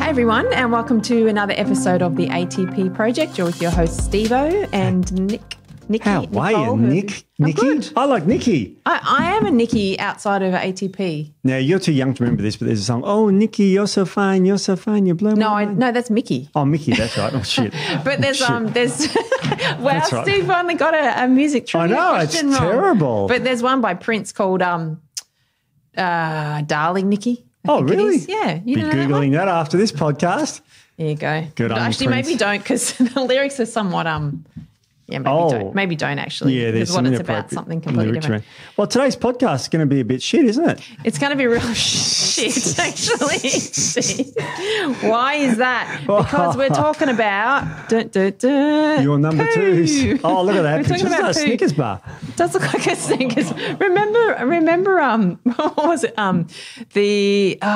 Hey everyone, and welcome to another episode of the ATP Project. You're with your host Steve-O and Nikki. How are you, Nick? Nikki? I like Nikki. I am a Nikki outside of ATP. Now, you're too young to remember this, but there's a song, oh, Nikki, you're so fine, you blow my mind. No, that's Mickey. Oh, Mickey, that's right. Oh, shit. But there's wow, That's right. Steve finally got a music trivia question wrong. Terrible. But there's one by Prince called Darling Nikki. Oh, really? Yeah. You Be Googling that after this podcast. There you go. Good on Actually, Prince. Maybe don't, because the lyrics are somewhat maybe don't actually. Yeah, there's what some it's about something completely different. Well, today's podcast is going to be a bit shit, isn't it? It's going to be real shit, actually. Why is that? Because we're talking about your number poo. twos. Oh, look at that. We're talking about a Snickers bar. It does look like a Snickers. Remember what was it?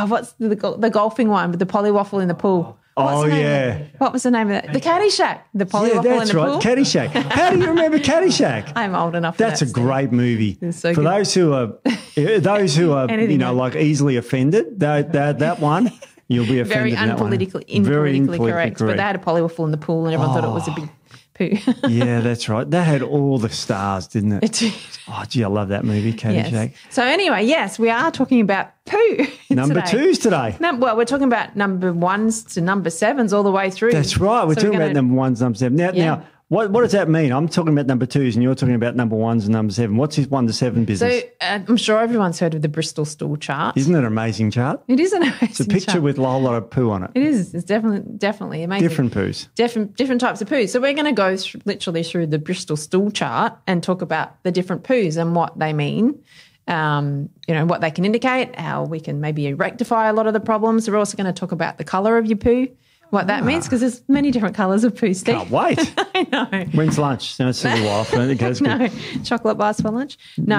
What's the golfing one with the pollywaffle in the pool? What was the name of that? The Caddyshack. The pollywaffle in the pool. Caddyshack. How do you remember Caddyshack? I'm old enough. That's a great movie. So for good. those who are like easily offended, that one, you'll be offended. Very unpolitically correct. But they had a pollywaffle in the pool, and everyone thought it was a big poo. Yeah, that's right. That had all the stars, didn't it? It did. Oh, gee, I love that movie, Caddyshack. Yes. So anyway, yes, we are talking about poo Number twos today. Well, we're talking about number ones to number sevens all the way through. That's right. We're talking about number ones, number seven. Now, what does that mean? I'm talking about number twos and you're talking about number ones and number seven. What's this 1 to 7 business? So I'm sure everyone's heard of the Bristol Stool Chart. Isn't it an amazing chart? It is an amazing chart. It's a picture with a whole lot of poo on it. It is. It's definitely amazing. Different poos. Different types of poos. So we're going to go literally through the Bristol Stool Chart and talk about the different poos and what they mean. What they can indicate, how we can maybe rectify a lot of the problems. We're also going to talk about the colour of your poo. What that means, because there's many different colours of poo, Steve. Can't wait. I know. When's lunch? No, it's a little while. It goes good. No, chocolate bars for lunch. No.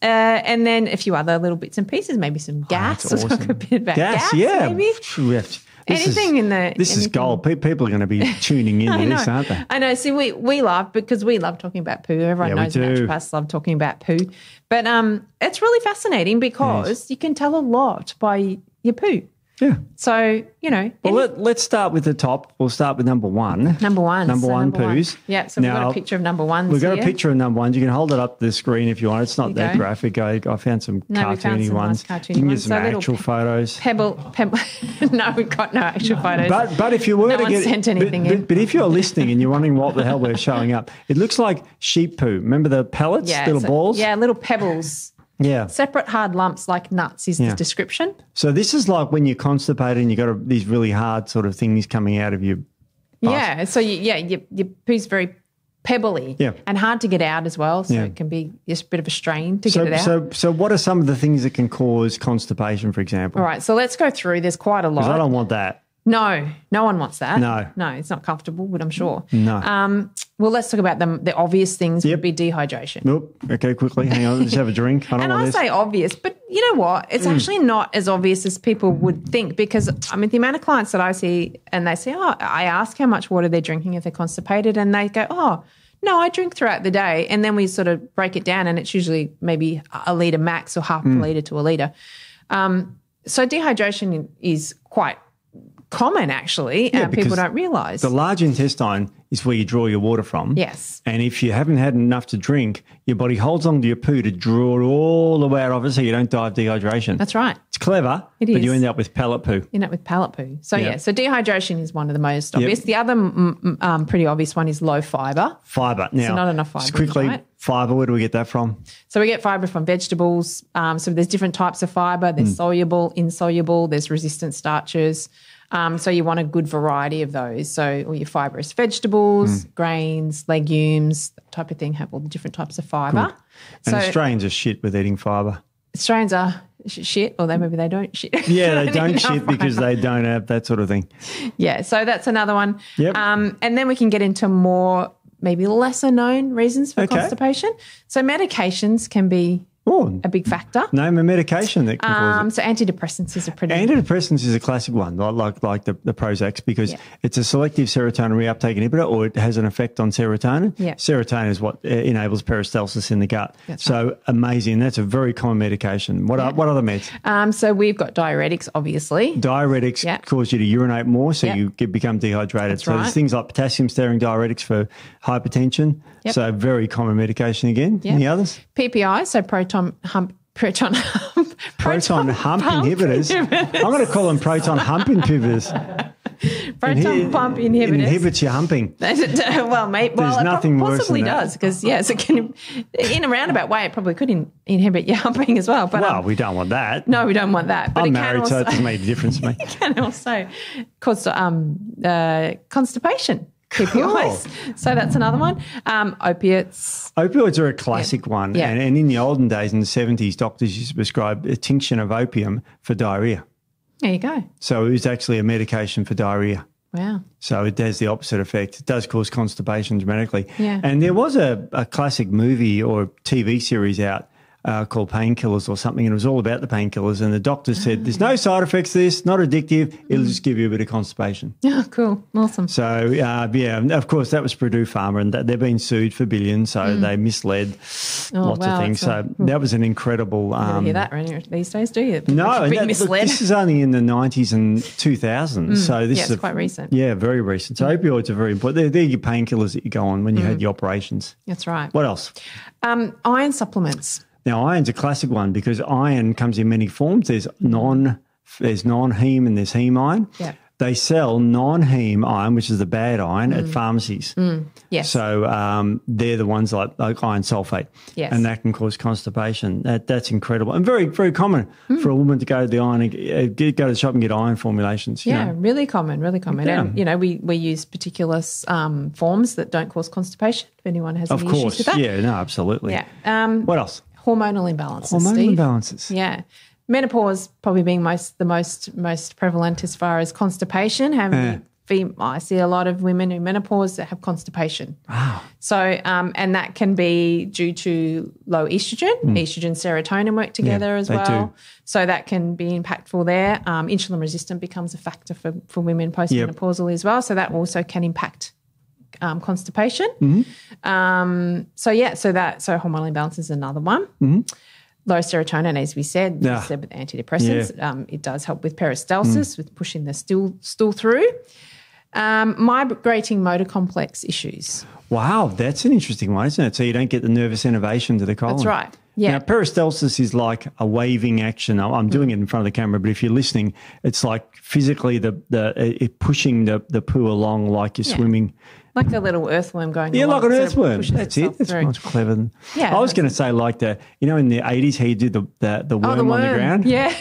And then a few other little bits and pieces, maybe some gas. That's awesome. We'll talk a bit about gas, yeah. maybe. This is gold. People are going to be tuning into this, aren't they? I know. See, we love, because we love talking about poo. Everyone knows naturopaths love talking about poo. But it's really fascinating because you can tell a lot by your poo. Yeah. So, Well, let's start with the top. We'll start with number one. Number one. Number one poos. Yeah, so we've got a picture of number ones. We've got a picture of number ones. You can hold it up the screen if you want. It's not that graphic. I found some cartoony ones. Nice cartoony you can ones. get some actual photos. Pebble. No, we've got no actual photos. But if you were to get sent anything in. But if you're listening and you're wondering what the hell we're showing up, it looks like sheep poo. Remember the pellets, little balls? Yeah, little pebbles. Yeah. Separate hard lumps like nuts is the description. So this is like when you're constipated and you've got these really hard sort of things coming out of your butt. Yeah. So, your poo's very pebbly and hard to get out as well. So it can be just a bit of a strain to get it out. So what are some of the things that can cause constipation, for example? All right. So let's go through. There's quite a lot. Because I don't want that. No one wants that. No, it's not comfortable, but I'm sure. No. Well, let's talk about the obvious things would be dehydration. Nope. Okay, quickly. Hang on. Let's have a drink. I say obvious, but you know what? It's actually not as obvious as people would think, because, the amount of clients that I see and they say, I ask how much water they're drinking if they're constipated, and they go, no, I drink throughout the day. And then we sort of break it down, and it's usually maybe a litre max or half a litre to a litre. So dehydration is quite common, actually, and people don't realise. The large intestine is where you draw your water from. Yes. And if you haven't had enough to drink, your body holds on to your poo to draw it all the way out of it so you don't die of dehydration. That's right. It's clever, but you end up with pellet poo. You end up with pellet poo. So, so dehydration is one of the most obvious. The other pretty obvious one is low fibre. Fibre. Now, so not enough fibre. Just quickly, right? fibre, where do we get that from? So we get fibre from vegetables. So there's different types of fibre. There's soluble, insoluble. There's resistant starches. So you want a good variety of those. So all your fibrous vegetables, grains, legumes, that type of thing have all the different types of fibre. Good. And Australians are shit with eating fibre. Australians are shit, or maybe they don't shit. Yeah, they don't shit because they don't have that sort of thing. Yeah, so that's another one. Yep. And then we can get into more maybe lesser known reasons for constipation. So medications can be Oh, a big factor. name a medication that can cause it. So antidepressants is a pretty... Antidepressants is a classic one, like the Prozacs, because it's a selective serotonin reuptake inhibitor, or it has an effect on serotonin. Yeah. Serotonin is what enables peristalsis in the gut. So amazing. That's a very common medication. What other meds? So we've got diuretics, obviously. Diuretics cause you to urinate more, so you become dehydrated. That's so there's things like potassium-sparing diuretics for hypertension. So very common medication again. Any others? PPI, so proton hump inhibitors. I'm going to call them proton hump inhibitors. Proton pump inhibitors. It inhibits your humping. Well, mate, There's nothing it worse possibly than that. does, because it can, in a roundabout way, it probably could inhibit your humping as well. But we don't want that. no, we don't want that. But I'm it married, can also, so it doesn't make a difference to me. It can also cause constipation. PPIs. So that's another one. Opiates. Opioids are a classic one. Yeah. And in the olden days, in the 70s, doctors used to prescribe a tincture of opium for diarrhea. There you go. So it was actually a medication for diarrhea. Wow. So it has the opposite effect. It does cause constipation dramatically. Yeah. And there was a classic movie or TV series out called Painkillers or something, and it was all about the painkillers. And the doctor said, there's no side effects to this, not addictive, it'll just give you a bit of constipation. Oh, cool. Awesome. So, of course, that was Purdue Pharma, and they've been sued for billions, so they misled lots of things. So that was an incredible... You don't hear that around these days, do you? No, being misled. This is only in the 90s and 2000s. So this is quite recent. Yeah, very recent. So opioids are very important. They're your painkillers that you go on when you had your operations. That's right. What else? Iron supplements. Now, iron's a classic one because iron comes in many forms. There's non-heme and there's heme iron. Yeah. They sell non-heme iron, which is the bad iron, at pharmacies. Yes. So they're the ones like iron sulfate. Yes. And that can cause constipation. That's incredible. And very, very common for a woman to go to the iron, go to the shop and get iron formulations. You know. Really common, really common. Yeah. And, we use particular forms that don't cause constipation, if anyone has any issues with that. Yeah, no, absolutely. Yeah. What else? Hormonal imbalances, Hormonal Steve. imbalances. Yeah. Menopause probably being the most prevalent as far as constipation. I see a lot of women in menopause that have constipation. Wow. So, and that can be due to low estrogen. Estrogen, serotonin work together as well. Do. So that can be impactful there. Insulin resistant becomes a factor for women postmenopausal as well. So that also can impact constipation. So hormonal imbalance is another one. Low serotonin, as we said, with antidepressants. It does help with peristalsis, with pushing the stool through. Migrating motor complex issues. Wow, that's an interesting one, isn't it? So you don't get the nervous innervation to the colon. That's right. Yeah. Now, peristalsis is like a waving action. I'm doing it in front of the camera, but if you're listening, it's like physically it pushing the poo along like you're swimming. Like a little earthworm going along. Like an earthworm. That's it. That's much clever. Yeah. I was going to say like in the 80s how you did the worm on the ground. Yeah.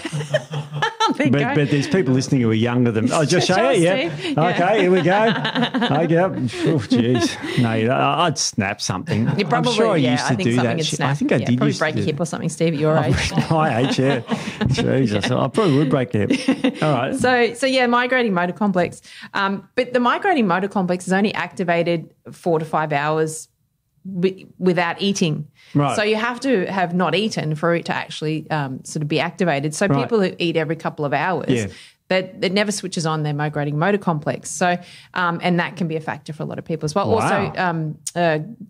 But there's people listening who are younger than... Oh, just show it? Yeah. Okay, here we go. Okay. Oh, jeez. No, I'd snap something. You probably, I'm sure I used to do that. Snap. I think I did probably used break to a hip or something, Steve, at your age. My age, yeah. Jesus, I probably would break a hip. All right. So migrating motor complex. But the migrating motor complex is only activated 4 to 5 hours without eating. Right. So you have to have not eaten for it to actually sort of be activated. So people who eat every couple of hours, that never switches on their migrating motor complex. So, and that can be a factor for a lot of people as well. Wow. Also,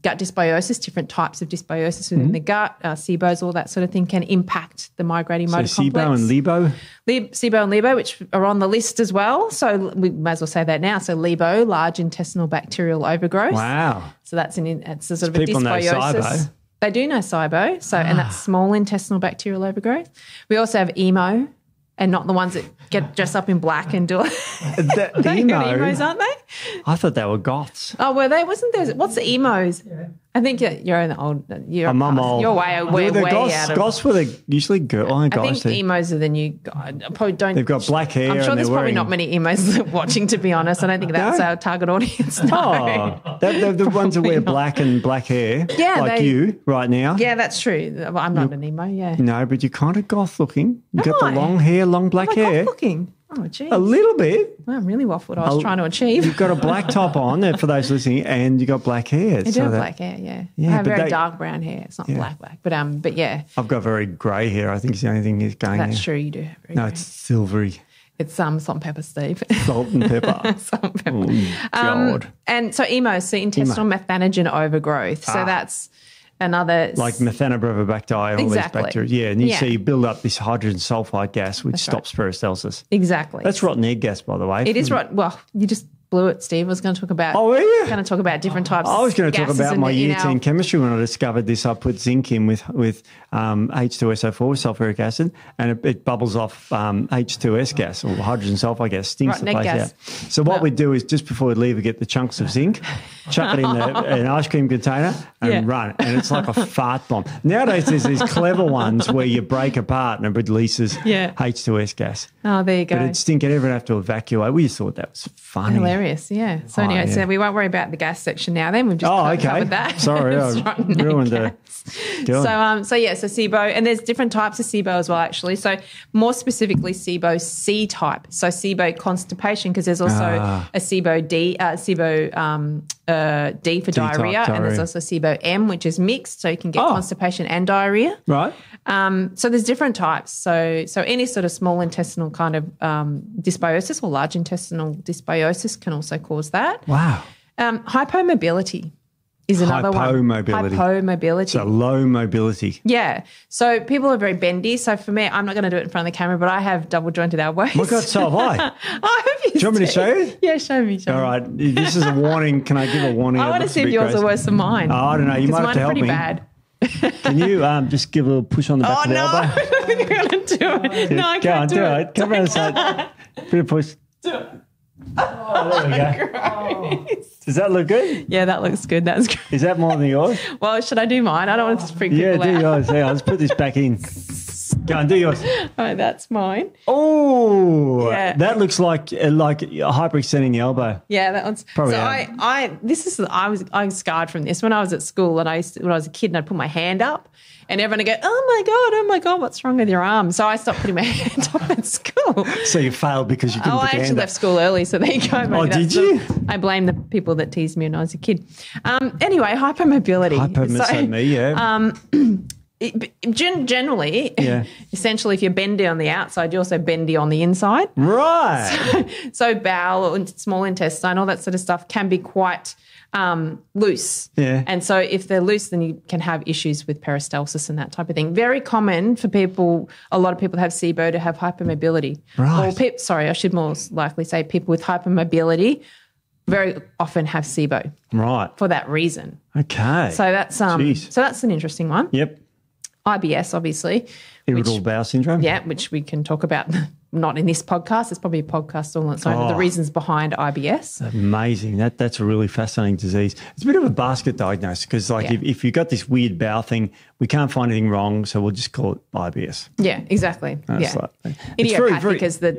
gut dysbiosis, different types of dysbiosis within the gut, SIBOs, all that sort of thing can impact the migrating motor complex. SIBO and LIBO? SIBO and LIBO, which are on the list as well. So we might as well say that now. So LIBO, large intestinal bacterial overgrowth. Wow. So it's a sort of a people dysbiosis. Know SIBO. They do know SIBO, and that's small intestinal bacterial overgrowth. We also have EMO, and not the ones that get dressed up in black and do it. They're emos, aren't they? I thought they were goths. Oh, were they? Wasn't there? What's the emos? Yeah. I think you're in the old. You're old. You're way out of. Goths were usually girls. I think emos are the new. I probably don't. They've got black hair. I'm sure and there's probably not many emos watching. To be honest, I don't think that's our target audience. No. Oh, the ones that wear black and black hair, you right now. Yeah, that's true. I'm not an emo. Yeah. No, but you're kind of goth looking. You got the long hair, long black hair. Goth looking. Oh, geez. A little bit. Well, I'm really waffled. I was trying to achieve. You've got a black top on there for those listening, and you've got black hair. I do have black hair, yeah. I have very dark brown hair. It's not black. But yeah. I've got very grey hair. I think it's the only thing that's going there. That's true, you do have very No, grey. it's silvery. It's salt and pepper, Steve. Salt and pepper. Salt and pepper. Oh, God. And so EMO, so intestinal methanogen overgrowth. So that's another... Like Methanobrevibacter and all these bacteria. Yeah, and you see you build up this hydrogen sulfide gas, which stops peristalsis. Exactly. That's rotten egg gas, by the way. It is rotten. Well, you just blew it, Steve. I was going to talk about... Oh, yeah. Going to talk about different types I was going to talk gases about my year 10 our... chemistry when I discovered this. I put zinc in with H2SO4, sulfuric acid, and it bubbles off H2S gas or hydrogen sulfide gas, stinks the place out. So what we do is just before we leave, we get the chunks of zinc, chuck it in an ice cream container and run. And it's like a fart bomb. Nowadays, there's these clever ones where you break apart and it releases H2S gas. Oh, there you go. But it stink. Everyone have to evacuate. We just thought that was funny. Hilarious, yeah. So anyway, so we won't worry about the gas section now then. We've just covered that. Sorry, I ruined it. So SIBO, and there's different types of SIBO as well, actually. So more specifically, SIBO C type. So SIBO constipation, because there's also a SIBO D, D for diarrhea, and there's also SIBO M, which is mixed, so you can get constipation and diarrhea. Right. So there's different types. So any sort of small intestinal kind of dysbiosis or large intestinal dysbiosis can also cause that. Wow. Hypomobility is another one. Hypomobility. So low mobility. Yeah. So people are very bendy. So for me, I'm not going to do it in front of the camera, but I have double jointed elbows. Oh my God, so have I. I hope you do you want me to show you? Yeah, show me. All right. This is a warning. Can I give a warning? I want to see if yours are worse than mine. Oh, I don't know. You might have to help me. Mine are pretty bad. Can you just give a little push on the back of the elbow? I'm not going to do it. No, I can't do it. Come around the side. Bit of push. Do it. Oh, there we go. Does that look good? Yeah, that looks good. That's good. Is that more than yours? Well, should I do mine? I don't want to freak people out. Yeah, do yours. Yeah, let's put this back in. Go on, do yours. Oh, that's mine. Oh, that looks like hyperextending the elbow. Yeah, that one's probably. So I was scarred from this when I was at school, and when I was a kid, and I'd put my hand up, and everyone would go, "Oh my god, what's wrong with your arm?" So I stopped putting my hand up at school. So you failed because you couldn't put your hand up. I actually left school early, so there you go. Maybe did you? I blame the people that teased me when I was a kid. Anyway, hypermobility. Generally, essentially, if you're bendy on the outside, you're also bendy on the inside. Right. So bowel and small intestine, all that sort of stuff can be quite loose. Yeah. And so if they're loose, then you can have issues with peristalsis and that type of thing. Very common for people, a lot of people that have SIBO to have hypermobility. Right. Or I should more likely say people with hypermobility very often have SIBO. Right. For that reason. Okay. So that's an interesting one. Yep. IBS, obviously. Irritable bowel syndrome. Yeah, which we can talk about, not in this podcast. It's probably a podcast all on its own, the reasons behind IBS. Amazing. That's a really fascinating disease. It's a bit of a basket diagnosis because if you've got this weird bowel thing, we can't find anything wrong, so we'll just call it IBS. Yeah, exactly. Idiopathic is the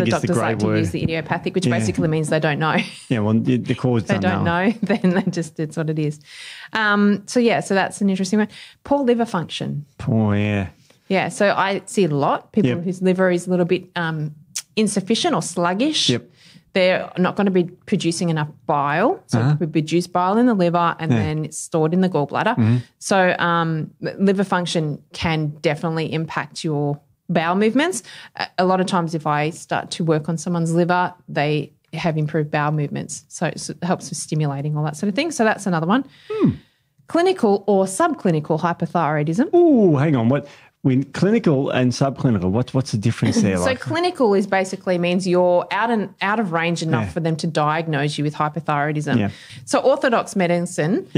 doctors like to use the idiopathic, which basically means they don't know. Yeah, well, the cause they don't know, then it's what it is. So that's an interesting one. Poor liver function. Yeah, so I see a lot people whose liver is a little bit insufficient or sluggish. Yep. They're not going to be producing enough bile. So it could produce bile in the liver and then it's stored in the gallbladder. Mm-hmm. So liver function can definitely impact your bowel movements. A lot of times if I start to work on someone's liver, they have improved bowel movements. So it helps with stimulating all that sort of thing. So that's another one. Clinical or subclinical hypothyroidism. Oh, hang on. Clinical and subclinical, what's the difference there? So clinical is basically means you're out of range enough for them to diagnose you with hypothyroidism. Yeah. So orthodox medicine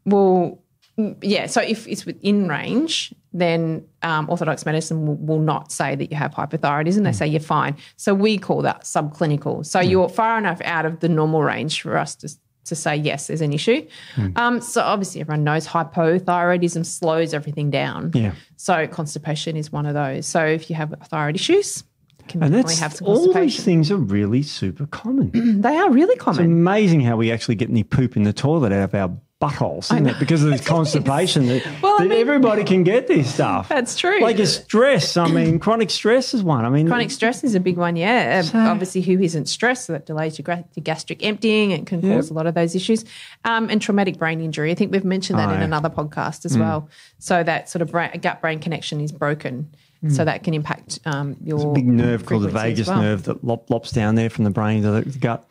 will, so if it's within range, then orthodox medicine will not say that you have hypothyroidism. They say you're fine. So we call that subclinical. So you're far enough out of the normal range for us to say, yes, there's an issue. So obviously everyone knows hypothyroidism slows everything down. Yeah. So constipation is one of those. So if you have thyroid issues, you can definitely have some constipation. All these things are really super common. They are really common. It's amazing how we actually get any poop in the toilet out of our buttholes, isn't it? Because of this constipation. Everybody can get this stuff. That's true. Like your stress. I mean, chronic stress is one. I mean, chronic stress is a big one, yeah. Obviously, who isn't stressed? So that delays your gastric emptying and can cause a lot of those issues. And traumatic brain injury. I think we've mentioned that in another podcast as well. So that sort of gut-brain connection is broken. So that can impact your There's a big nerve called the vagus nerve that lops down there from the brain to the gut.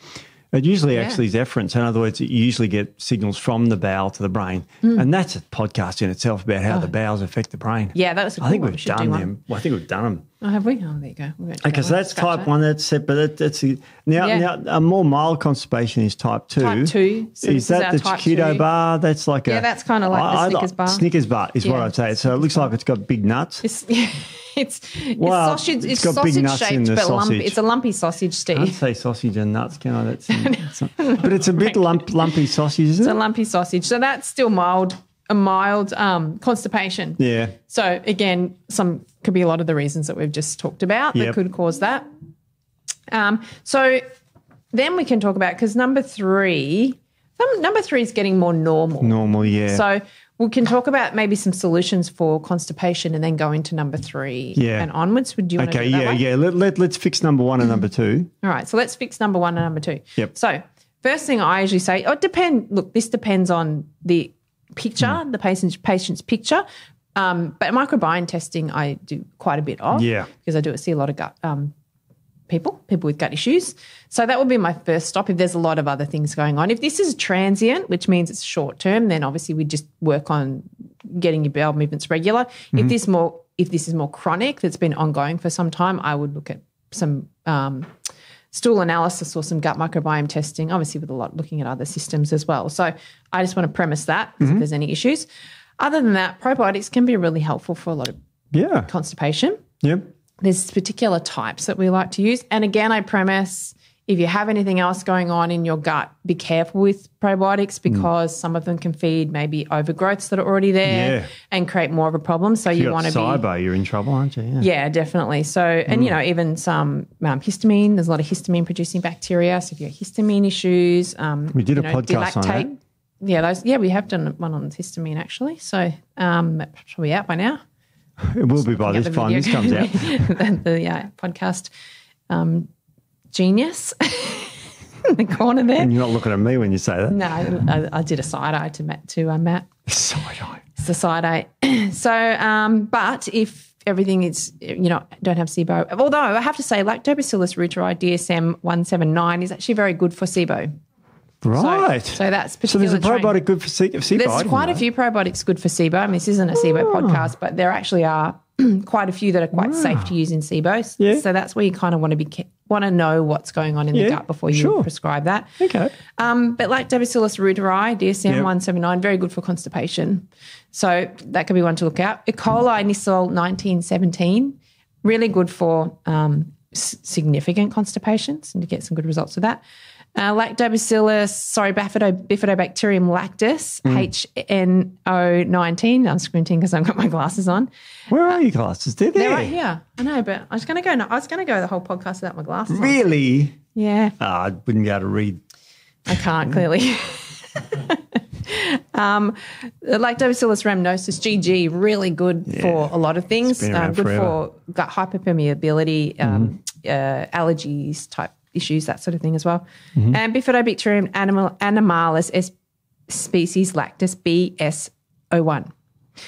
It usually actually is efferent. So in other words, you usually get signals from the bowel to the brain. And that's a podcast in itself about how the bowels affect the brain. Yeah, that was a cool one. We've done them. Well, I think we've done them. Oh, have we? Oh, there you go. Okay, so that's type 1. That's it. But now a more mild constipation is type 2. Type 2. So is that the keto bar? That's like that's kind of like the Snickers bar. Snickers bar is what I'd say. So it looks like it's got big nuts. It's sausage. It's sausage shaped, but lumpy. It's a lumpy sausage, Steve. I can't say sausage and nuts, can I? But it's a bit lumpy sausage, isn't it? It's a lumpy sausage. So that's still mild. A mild constipation. Yeah. So again, could be a lot of the reasons that we've just talked about that could cause that. So then we can talk about, because number 3 is getting more normal. Normal, yeah. So we can talk about maybe some solutions for constipation and then go into number 3 and onwards. Would you want to do that way? Yeah. Let's fix number 1 and number 2. All right. So let's fix number 1 and number 2. Yep. So first thing I usually say, this depends on the picture, the patient's picture. But microbiome testing I do quite a bit of because I see a lot of gut people with gut issues. So that would be my first stop if there's a lot of other things going on. If this is transient, which means it's short term, then obviously we just work on getting your bowel movements regular. If this is more chronic, that's been ongoing for some time, I would look at some stool analysis or some gut microbiome testing, obviously with looking at other systems as well. So I just want to premise that if there's any issues. Other than that, probiotics can be really helpful for a lot of constipation. Yep. There's particular types that we like to use. And again, I premise if you have anything else going on in your gut, be careful with probiotics because some of them can feed maybe overgrowths that are already there and create more of a problem. So you want to be SIBO, you're in trouble, aren't you? Yeah, definitely. So, and even some histamine. There's a lot of histamine producing bacteria. So if you have histamine issues, we did a podcast on that. Yeah, we have done one on histamine actually. So that's probably out by now. It will be by this time this comes out. the podcast genius in the corner there. And you're not looking at me when you say that. No, I did a side eye to Matt. Side eye. It's a side eye. So, but if everything is, don't have SIBO, although I have to say Lactobacillus reuteri DSM 179 is actually very good for SIBO. Right. So that's particular. So there's a probiotic good for SIBO. There's quite a few probiotics good for SIBO. I mean, this isn't a SIBO podcast, but there actually are quite a few that are quite safe to use in SIBO. Yeah. So that's where you kind of want to know what's going on in the gut before you prescribe that. Okay. But Lactobacillus reuteri, DSM 179, very good for constipation. So that could be one to look at. E. coli Nissol 1917, really good for significant constipations and to get some good results with that. Bifidobacterium lactis, HNO19. I'm squinting because I've got my glasses on. Where are your glasses? They're there. They're right here. I know, but I was going to go the whole podcast without my glasses on. Really? Yeah. I wouldn't be able to read. I can't, clearly. Lactobacillus rhamnosus, GG, really good for a lot of things. Good for gut hyperpermeability, allergies type issues, that sort of thing as well. And Bifidobacterium animalis species lactis, BS01.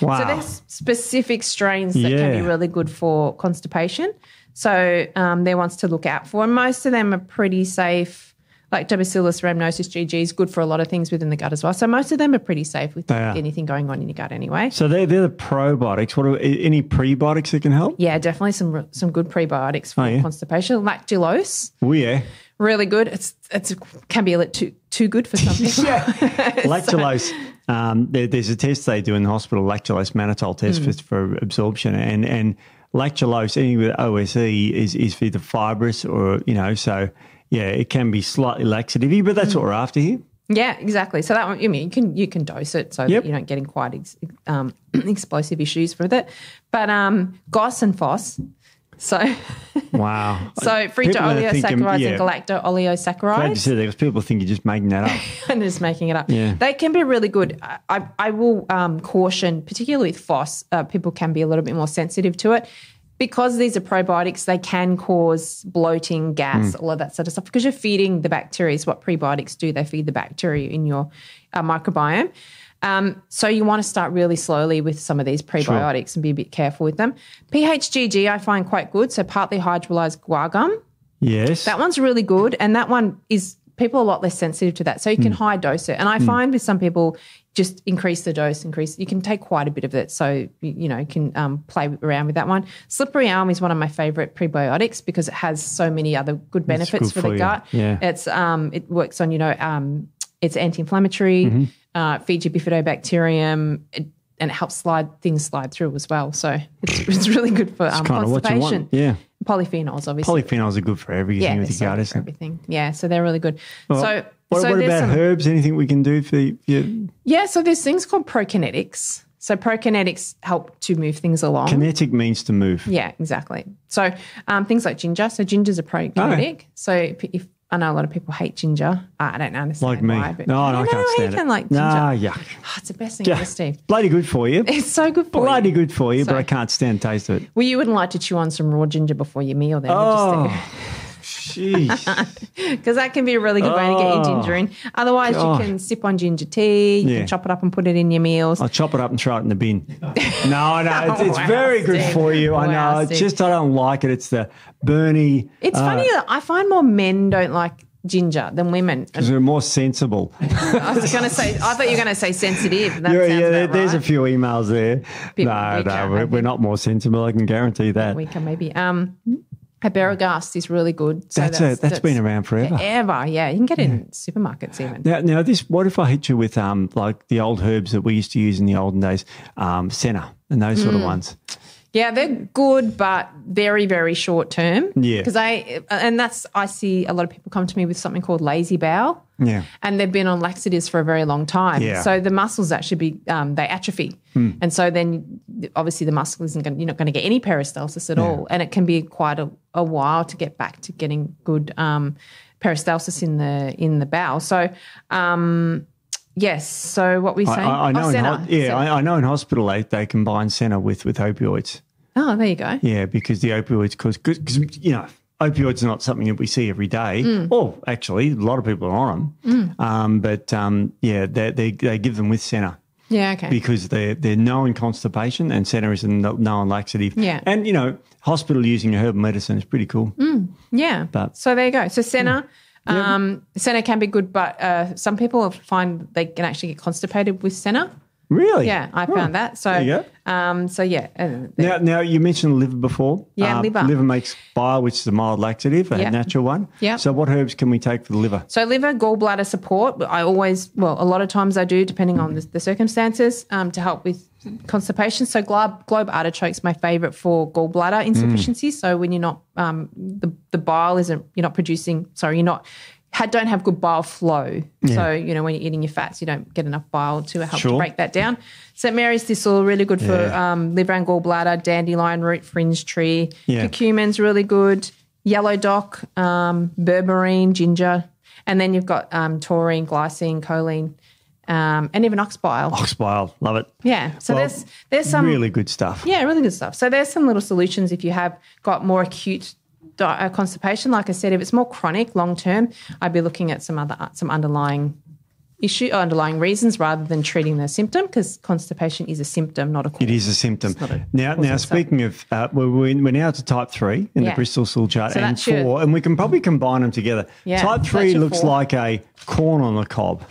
Wow. So there's specific strains that can be really good for constipation. So they're ones to look out for. And most of them are pretty safe. Lactobacillus rhamnosus GG is good for a lot of things within the gut as well. So most of them are pretty safe with anything going on in your gut anyway. So they're the probiotics. What are any prebiotics that can help? Yeah, definitely some good prebiotics for constipation. Lactulose. Oh, yeah. Really good. It can be a little too good for some people. Lactulose. There's a test they do in the hospital, lactulose mannitol test for absorption, and lactulose, any with OSE is for the fibrous or so. Yeah, it can be slightly laxative, but that's what we're after here. Yeah, exactly. So that one, you can dose it so that you don't get in quite explosive issues with it. But GOS and FOS. So Wow. So free to People are thinking, oligosaccharides and galacto-oligosaccharides. Glad you said that because people think you're just making that up. And just making it up. Yeah. They can be really good. I will caution, particularly with FOS, people can be a little bit more sensitive to it. Because these are probiotics, they can cause bloating, gas, all of that sort of stuff, because you're feeding the bacteria. Is what prebiotics do. They feed the bacteria in your microbiome. So you want to start really slowly with some of these prebiotics and be a bit careful with them. PHGG I find quite good, so partly hydrolyzed guar gum. Yes. That one's really good, and that one is people are a lot less sensitive to that, so you can high dose it. And I find with some people, just increase the dose, you can take quite a bit of it, so you can play around with that one. Slippery elm is one of my favourite prebiotics because it has so many other good benefits for the gut. Yeah. It's it works on it's anti-inflammatory, feeds your bifidobacterium, and it helps things slide through as well. So it's really good for constipation. What you want. Yeah. Polyphenols, obviously. Polyphenols are good for everything with your gut, isn't it? Everything. Yeah, so they're really good. Well, what about herbs? Anything we can do for you? Yeah, so there's things called prokinetics. So prokinetics help to move things along. Kinetic means to move. Yeah, exactly. So things like ginger. So ginger's a prokinetic. Oh. So if I know a lot of people hate ginger. I don't understand like me. why. But No, I can't stand it. Can like ginger. Nah, yuck. Oh, it's the best thing ever, Steve. Bloody good for you. It's so good for you. Bloody good for you, but I can't stand the taste of it. Well, you wouldn't like to chew on some raw ginger before your meal then, would you, Steve? Jeez. Because that can be a really good way to get your ginger in. Otherwise, you can sip on ginger tea. You can chop it up and put it in your meals. I'll chop it up and throw it in the bin. No, it's very good for you. I know. It's just I don't like it. It's the burny. It's funny that I find more men don't like ginger than women. Because they're more sensible. I was going to say, I thought you were going to say sensitive. There's a few emails there. We're not more sensible. I can guarantee that. Weaker, maybe. Aberogast is really good. So that's been around forever. Forever, yeah. You can get it in supermarkets even. Now, what if I hit you with like the old herbs that we used to use in the olden days, senna and those sort of ones? Yeah, they're good, but very, very short term. Yeah. Because I see a lot of people come to me with something called lazy bowel. Yeah. And they've been on laxatives for a very long time. Yeah. So the muscles actually they atrophy. And so then obviously the muscle you're not going to get any peristalsis at all. And it can be quite a while to get back to getting good peristalsis in the bowel. So yes. So what we say? I know. Senna. I know in hospital they combine senna with opioids. Oh, there you go. Yeah, because the opioids cause opioids are not something that we see every day. Or actually, a lot of people are on them. But they give them with senna. Yeah, okay. Because they're known constipation and senna is a known laxative. Yeah. And hospital using a herbal medicine is pretty cool. Yeah. So there you go. So senna. Senna can be good, but some people find they can actually get constipated with senna. Really? Yeah, I found that. So, Now you mentioned liver before. Yeah, liver. Liver makes bile, which is a mild laxative, a natural one. Yeah. So what herbs can we take for the liver? So liver, gallbladder support. A lot of times I do, depending on the circumstances, to help with constipation. So globe artichoke's my favourite for gallbladder insufficiency. So when you're not, the bile isn't, you're not producing, don't have good bile flow. Yeah. So, when you're eating your fats, you don't get enough bile to help to break that down. St. Mary's thistle, really good for liver and gallbladder. Dandelion root, fringe tree. Yeah. Curcumin's really good. Yellow dock, berberine, ginger. And then you've got taurine, glycine, choline, and even ox bile. Ox bile, love it. Yeah. So there's some really good stuff. Yeah, really good stuff. So there's some little solutions if you have got more acute constipation. Like I said, if it's more chronic, long term, I'd be looking at some underlying underlying reasons rather than treating the symptom, because constipation is a symptom, not a cause. It is a symptom. Now speaking of, we're now to type 3 in the Bristol Stool Chart, so and 4, and we can probably combine them together. Yeah, type 3 looks like a corn on the cob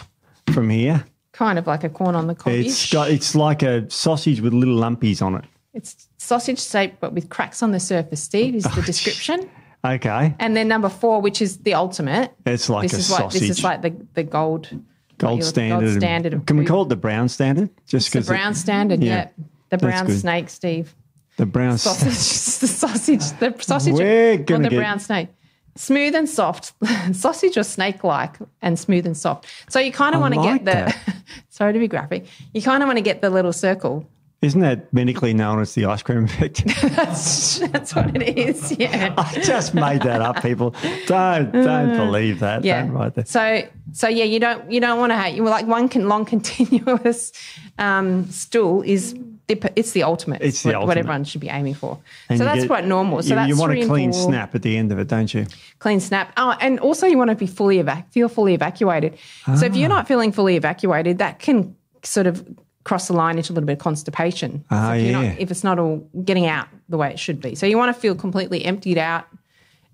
from here. Kind of like a corn on the cob. It's like a sausage with little lumpies on it. It's sausage shaped but with cracks on the surface, Steve, is the description. Okay. And then number 4, which is the ultimate. It's like sausage. This is like the gold standard. Can we call it the brown standard? Just because the brown standard, yeah. The brown snake, Steve. The brown sausage. The sausage on the brown snake. Smooth and soft. Sausage or snake-like and smooth and soft. So you kind of want to get the – sorry to be graphic. You kind of want to get the little circle. Isn't that medically known as the ice cream effect? that's what it is, yeah. I just made that up, people. Don't believe that. Yeah. Don't write that. So yeah, you don't want to hate. Like one long continuous stool is it's the ultimate. It's the ultimate. What everyone should be aiming for. And so that's quite normal. So that's you want 3 a and clean 4. snap at the end of it, don't you? Clean snap. Oh, and also you want to be feel fully evacuated. So if you're not feeling fully evacuated, that can sort of cross the line into a little bit of constipation. So if it's not all getting out the way it should be. So you want to feel completely emptied out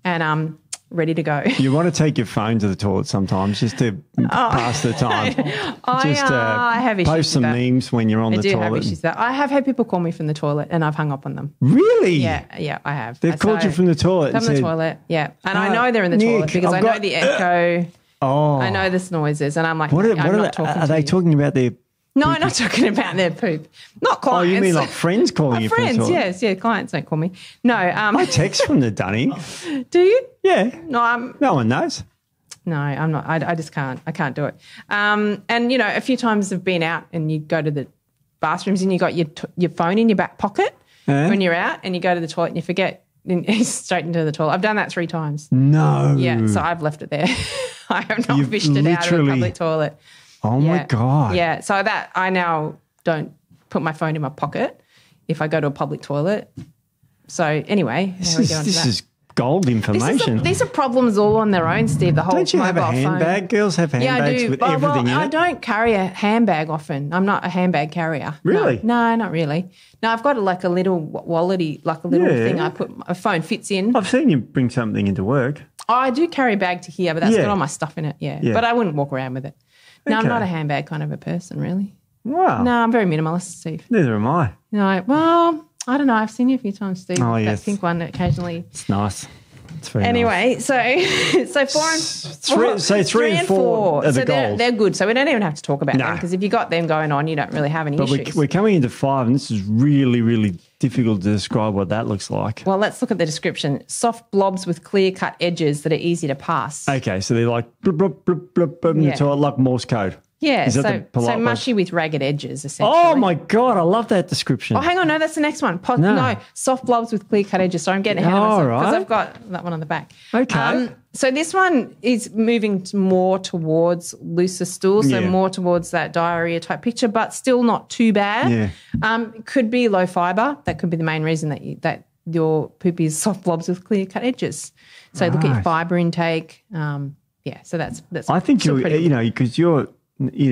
and ready to go. You want to take your phone to the toilet sometimes just to pass the time. I have issues post some with that. memes when you're on the toilet. Have issues with that. I have had people call me from the toilet and I've hung up on them. Really? Yeah, I have. They've called you from the toilet. From the toilet, yeah. And I know they're in the toilet because I know the echo. I know the noises, and I'm like, I'm not talking to you. Are they talking about their... No, I'm not talking about their poop. Not clients. Oh, you mean like friends calling you from the toilet? Friends, yes. Yeah, clients don't call me. No. I text from the dunny. Do you? Yeah. No, no one knows. No, I'm not. I just can't. I can't do it. And, a few times I've been out and you go to the bathrooms and you got your phone in your back pocket when you're out, and you go to the toilet and you forget straight into the toilet. I've done that 3 times. No. Yeah, so I've left it there. I have not fished it out of the public toilet. Oh, my God. Yeah, so that I now don't put my phone in my pocket if I go to a public toilet. So anyway, this is gold information. These are problems all on their own, Steve, the whole Don't you have a handbag? Phone. Girls have handbags with everything in it. I don't carry a handbag often. I'm not a handbag carrier. Really? No, not really. No, I've got a little wallet, like a little thing I put my phone fits in. I've seen you bring something into work. Oh, I do carry a bag to here, but that's got all my stuff in it, yeah. But I wouldn't walk around with it. No, I'm not a handbag kind of a person, really. Wow. No, I'm very minimalist, Steve. Neither am I. No, well, I don't know. I've seen you a few times, Steve. Oh, yes. That pink one occasionally. It's nice. It's very anyway, nice. so 3 and 4 are the gold. They're good. So we don't even have to talk about them because if you got them going on, you don't really have any issues. We're coming into 5, and this is really, really difficult to describe what that looks like. Well, let's look at the description. Soft blobs with clear-cut edges that are easy to pass. Okay, so they're like blub, blub, blub, blub, blub, so like Morse code. Yeah, so mushy with ragged edges, essentially. Oh, my God, I love that description. Oh, hang on, no, that's the next one. No, soft blobs with clear-cut edges. So I'm getting ahead of myself because I've got that one on the back. Okay. So this one is moving more towards looser stools, so more towards that diarrhea-type picture, but still not too bad. Yeah. It could be low fibre. That could be the main reason that your poop is soft blobs with clear-cut edges. So look at your fibre intake. So that's I think because you're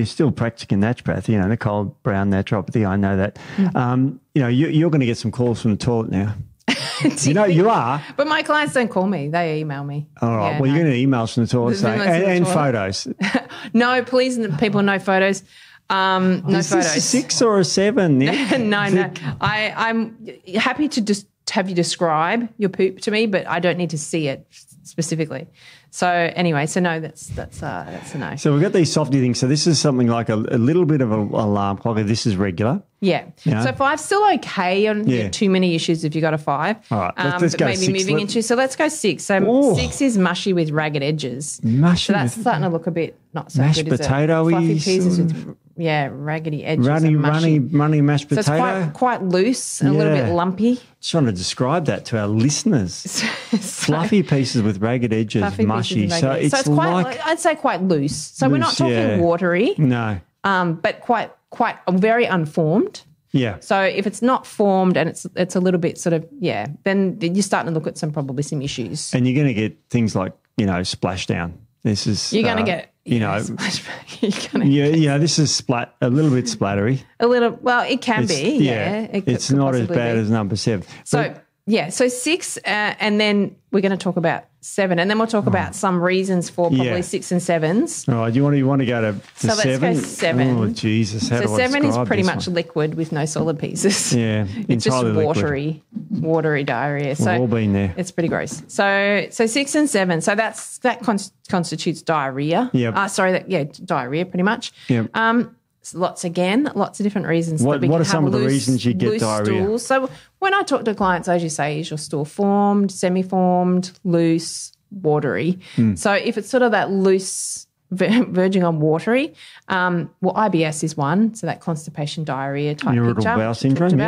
still practicing naturopath, Nicole Brown naturopathy. I know that. You're going to get some calls from the toilet now. You are. But my clients don't call me; they email me. All right. You're going to get emails from the toilet and photos. No, please, people, no photos. No photos. Is this a 6 or a 7? No. I'm happy to just have you describe your poop to me, but I don't need to see it specifically. So anyway, no, that's a no. So we've got these softy things. So this is something like a little bit of an alarm clock. This is regular. Yeah. So 5's still okay. You don't get too many issues if you got a 5. All right, let's go maybe 6. moving into. So let's go 6. So 6 is mushy with ragged edges. So that's starting to look a bit not so mashed good. Potato-y, fluffy pieces with raggedy edges. Runny mashed potato. So it's quite loose and a little bit lumpy. Just trying to describe that to our listeners. Fluffy pieces with ragged edges, mushy. So it's quite, I'd say quite loose. So we're not talking watery. No. But quite very unformed. Yeah. So if it's not formed and it's a little bit sort of, then you're starting to look at probably some issues. And you're going to get things like, splashdown. This is you're going to get this is a little bit splattery. A little, well, it can be. It's not as bad as number 7. So 6, and then we're going to talk about 7, and then we'll talk about some reasons for probably 6 and 7s. All right, you want to go to 7? Let's go 7. Oh, Jesus. How do I 7 is pretty much one? Liquid with no solid pieces. Yeah, it's just watery diarrhea. We've all been there. It's pretty gross. So 6 and 7. So that constitutes diarrhea. Yeah. Diarrhea pretty much. Yeah. Lots of different reasons. What are some of the reasons you get diarrhea? Stools. So when I talk to clients, as you say, is your stool formed, semi-formed, loose, watery? So if it's sort of that loose verging on watery. IBS is one, so that constipation, diarrhea type irritable bowel syndrome.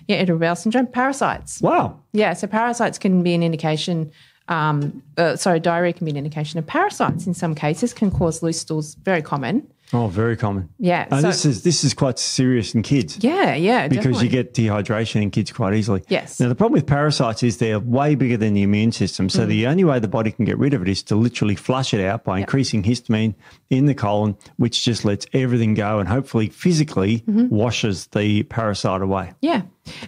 Irritable bowel syndrome. Parasites. Wow. Yeah, so parasites can be an indication. Diarrhea can be an indication of parasites in some cases, can cause loose stools, very common. Oh, very common. Yeah. And this is quite serious in kids. Yeah, because definitely. you get dehydration in kids quite easily. Yes. Now, the problem with parasites is they're way bigger than the immune system. So the only way the body can get rid of it is to literally flush it out by increasing histamine in the colon, which just lets everything go and hopefully physically washes the parasite away. Yeah.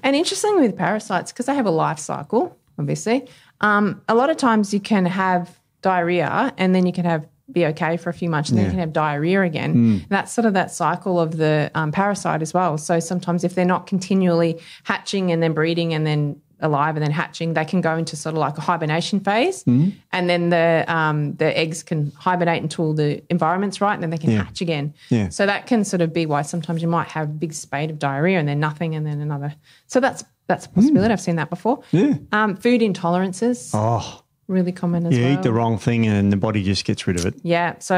And interestingly with parasites, because they have a life cycle, obviously, a lot of times you can have diarrhea and then you can be okay for a few months and then you can have diarrhea again. And that's sort of that cycle of the parasite as well. So sometimes if they're not continually hatching and then breeding and then alive and then hatching, they can go into sort of like a hibernation phase and then the eggs can hibernate until the environment's right and then they can hatch again. Yeah. So that can sort of be why sometimes you might have a big spate of diarrhea and then nothing and then another. So that's a possibility. I've seen that before. Yeah. Food intolerances. Oh. Really common as well. You eat the wrong thing and the body just gets rid of it. Yeah. So,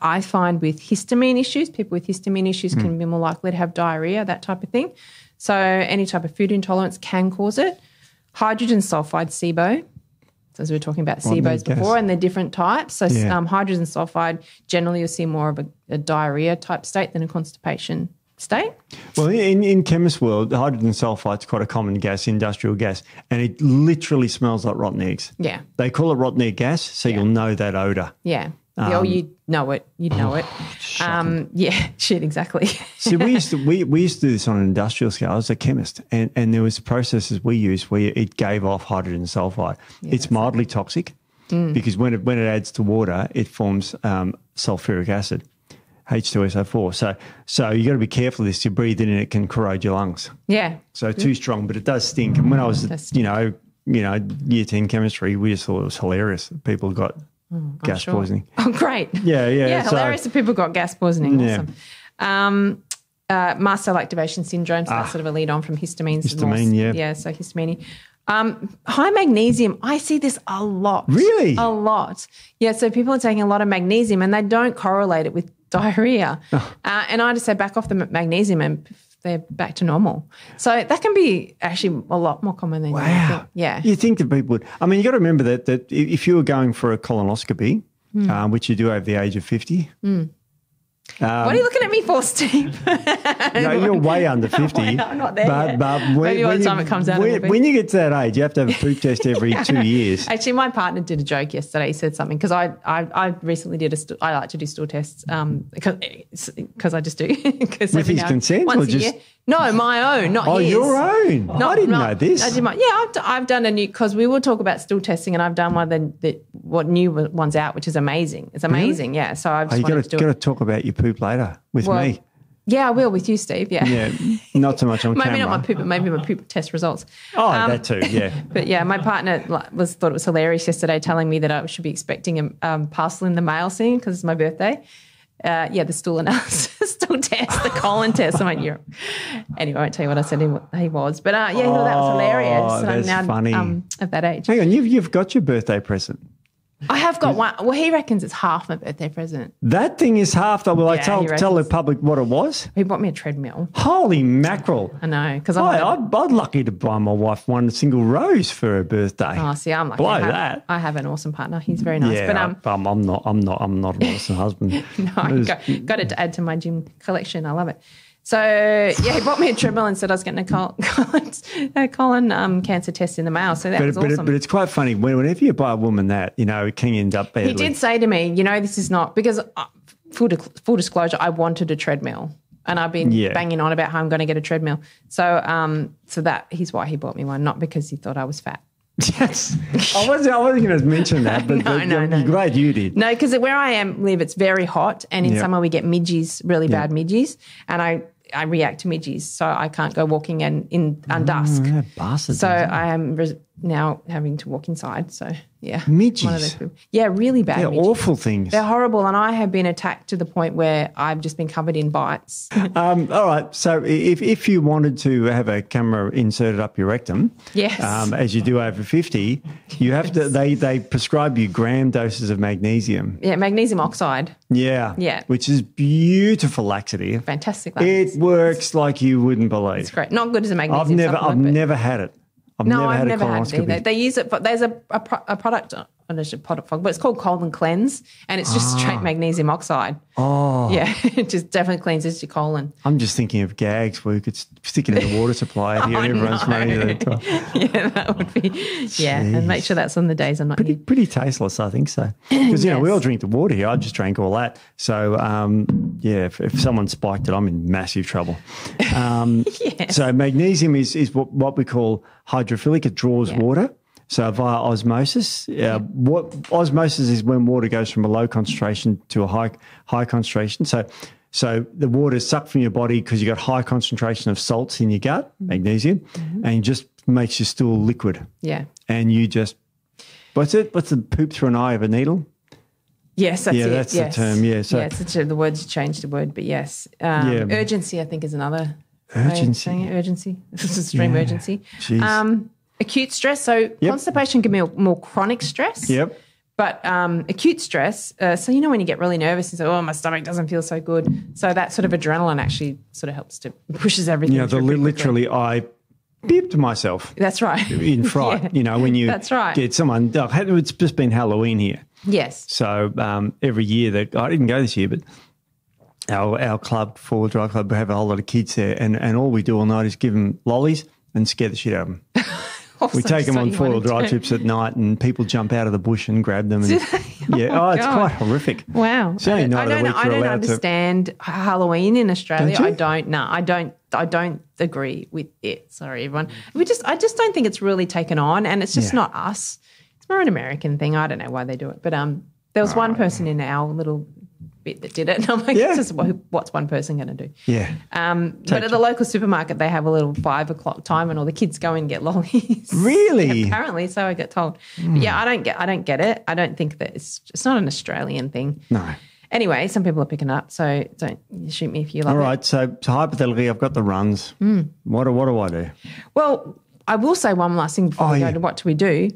I find with histamine issues, people with histamine issues can be more likely to have diarrhea, that type of thing. So any type of food intolerance can cause it. Hydrogen sulfide, SIBO. So as we were talking about SIBOs before and the different types. So hydrogen sulfide, generally you'll see more of a diarrhea type state than a constipation state. Well, in chemist world, hydrogen sulfide's quite a common gas, industrial gas, and it literally smells like rotten eggs. Yeah. They call it rotten egg gas, so you'll know that odour. Yeah. You'd know it. You'd know it. Exactly. So we used to do this on an industrial scale. I was a chemist, and there was processes we used where it gave off hydrogen sulfide. It's mildly toxic because when it adds to water, it forms sulfuric acid. H2SO4. So you got to be careful of this. You breathe in and it can corrode your lungs. Yeah. So too strong, but it does stink. And when I was, year 10 chemistry, we just thought it was hilarious. People got gas poisoning. Oh, great. Yeah. Yeah, hilarious that people got gas poisoning. Awesome. Mast cell activation syndrome, so that's sort of a lead on from histamines. Histamine, Yeah, so histamine. High magnesium, I see this a lot. Really? A lot. Yeah, so people are taking a lot of magnesium and they don't correlate it with diarrhea. And I just say back off the magnesium and they're back to normal. So that can be actually a lot more common than you think. Yeah. You think that people would. I mean, you got to remember that if you were going for a colonoscopy, which you do over the age of 50. What are you looking at me for, Steve? No, you're way under 50. I'm not there yet. But Maybe by the time it comes out. When you get to that age, you have to have a poop test every 2 years. Actually, my partner did a joke yesterday. He said something because I recently did I like to do stool tests because I just do. With his consent or just? No, my own, not his. Oh, your own. I didn't know this. I did I've done a new, because we will talk about stool testing and I've done one of what new one's out, which is amazing. It's amazing, yeah. So I've just wanted to do it. You've got to talk about your poop later with me. Yeah, I will with you, Steve, yeah. Yeah, not so much on camera. Maybe not my poop, but maybe my poop test results. Oh, that too, yeah. But yeah, my partner thought it was hilarious yesterday telling me that I should be expecting a parcel in the mail soon because it's my birthday. The stool analysis, stool test, the colon test. I'm like, anyway, I won't tell you what I said he was. But he thought that was hilarious. That's I'm now funny. At that age. Hang on, you've got your birthday present. I have got one. Well, he reckons it's half my birthday present. That thing is half. Will I tell the public what it was? He bought me a treadmill. Holy mackerel. I know. Because I'm lucky to buy my wife one single rose for her birthday. Oh, see, I'm lucky. I have an awesome partner. He's very nice. Yeah, but I'm not an awesome husband. No, got it to add to my gym collection. I love it. So, he bought me a treadmill and said I was getting a colon cancer test in the mail. So that was awesome. But it's quite funny. Whenever you buy a woman that, it can end up badly. He did say to me, this is not, because full disclosure, I wanted a treadmill and I've been banging on about how I'm going to get a treadmill. So that he's why he bought me one, not because he thought I was fat. Yes. I wasn't going to mention that, but no. Glad you did. No, because where I live, it's very hot, and in summer we get midges, really bad midges, and I react to midges, so I can't go walking on dusk. Bastards, so I am now having to walk inside. So Yeah. Midges. One of those people. Yeah, really bad They're midges. awful things. They're horrible, and I have been attacked to the point where I've just been covered in bites. All right. So if you wanted to have a camera inserted up your rectum, Yes. As you do over 50, you have to. They prescribe you gram doses of magnesium. Yeah, magnesium oxide. Yeah. Yeah. Which is beautiful laxity. Fantastic. It works like you wouldn't believe. It's great. Not good as a magnesium I've supplement. never had it. I've never had it either. They use it, but there's a product, but it's called colon cleanse, and it's just straight magnesium oxide. Oh. Yeah, it just definitely cleanses your colon. I'm just thinking of gags where you could stick it in the water supply out here and everyone's running to the top. Yeah, that would be, yeah, and make sure that's on the days I'm not here. Pretty tasteless, I think so. Because, Yes. we all drink the water here. I just drank all that. So, if someone spiked it, I'm in massive trouble. Yes. So magnesium is what we call hydrophilic. It draws water. So via osmosis, what osmosis is when water goes from a low concentration to a high concentration. So the water is sucked from your body because you got high concentration of salts in your gut, magnesium, and it just makes your stool liquid. Yeah. And you just, what's the poop through an eye of a needle? Yes, that's it. That's yes. the term. Yeah. So the words changed the word, but yes. Urgency, I think, is another way of saying it. Urgency. This is extreme urgency. Jeez. Acute stress. So constipation can be more chronic stress. Yep. But acute stress, so when you get really nervous and say, oh, my stomach doesn't feel so good. So that sort of adrenaline actually sort of helps to pushes everything. Literally I beeped myself. That's right. In fright, when you That's right. get someone, it's just been Halloween here. Yes. So every year, I didn't go this year, but our club, Forward Drive Club, we have a whole lot of kids there, and all we do all night is give them lollies and scare the shit out of them. Awesome. We take them So on you four-wheel wanna drive do- trips at night, and people jump out of the bush and grab them. And, Do they? it's God. quite horrific. Wow. It's the only night of the week I you're don't allowed understand Halloween in Australia. Don't you? I don't agree with it. Sorry, everyone. I just don't think it's really taken on, and it's just not us. It's more an American thing. I don't know why they do it. But there was one person in our little bit that did it, and I'm like, what's one person going to do? Yeah. But at the local supermarket, they have a little 5 o'clock time, and all the kids go and get lollies. Really? Apparently, so I get told. But yeah, I don't get it. I don't think that it's not an Australian thing. No. Anyway, some people are picking up, so don't shoot me if you love All it. right. So hypothetically, I've got the runs. What do I do? Well, I will say one last thing before we go to what do we do.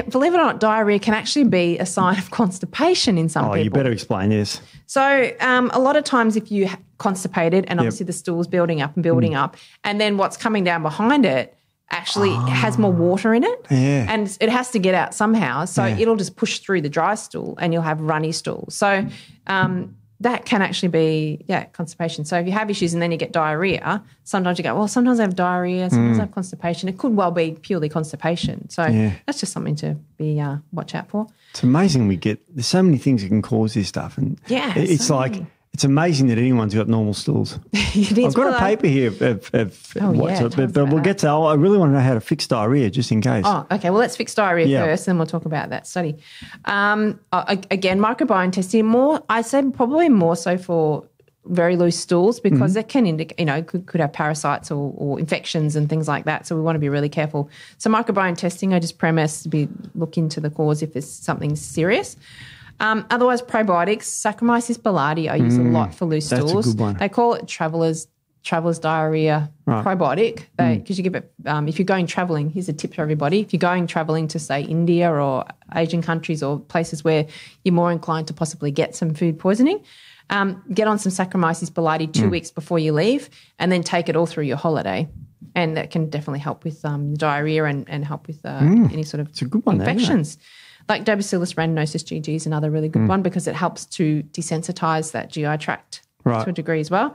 Believe it or not, diarrhea can actually be a sign of constipation in some people. You better explain this. So a lot of times if you're constipated and obviously the stool's building up and building up, and then what's coming down behind it actually has more water in it, and it has to get out somehow. So it'll just push through the dry stool and you'll have runny stool. So that can actually be, constipation. So if you have issues and then you get diarrhea, sometimes you go, well, sometimes I have diarrhea, sometimes I have constipation. It could well be purely constipation. So that's just something to be watch out for. It's amazing there's so many things that can cause this stuff. And it's it's amazing that anyone's got normal stools. I've got a paper here of but we'll get to, I really want to know how to fix diarrhea just in case. Oh, okay. Well, let's fix diarrhea first, then we'll talk about that study. Again, microbiome testing, I said probably more so for very loose stools because it can indicate, could have parasites or infections and things like that. So we want to be really careful. So microbiome testing, I just premise look into the cause if there's something serious. Otherwise, probiotics, Saccharomyces boulardii I use a lot for loose stools. That's a good one. They call it traveller's diarrhea probiotic because you give it if you're going travelling. Here's a tip for everybody: if you're going travelling to say India or Asian countries or places where you're more inclined to possibly get some food poisoning, get on some Saccharomyces boulardii 2 weeks before you leave, and then take it all through your holiday. And that can definitely help with diarrhea and help with any sort of it's a good one infections. Like Bacillus rhamnosus GG is another really good one because it helps to desensitize that GI tract to a degree as well.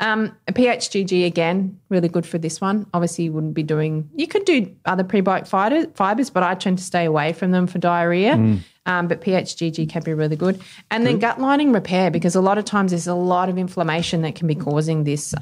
A pH GG, again, really good for this one. Obviously, you could do other prebiotic fibers, but I tend to stay away from them for diarrhea. But pH GG can be really good. And then gut lining repair, because a lot of times there's a lot of inflammation that can be causing this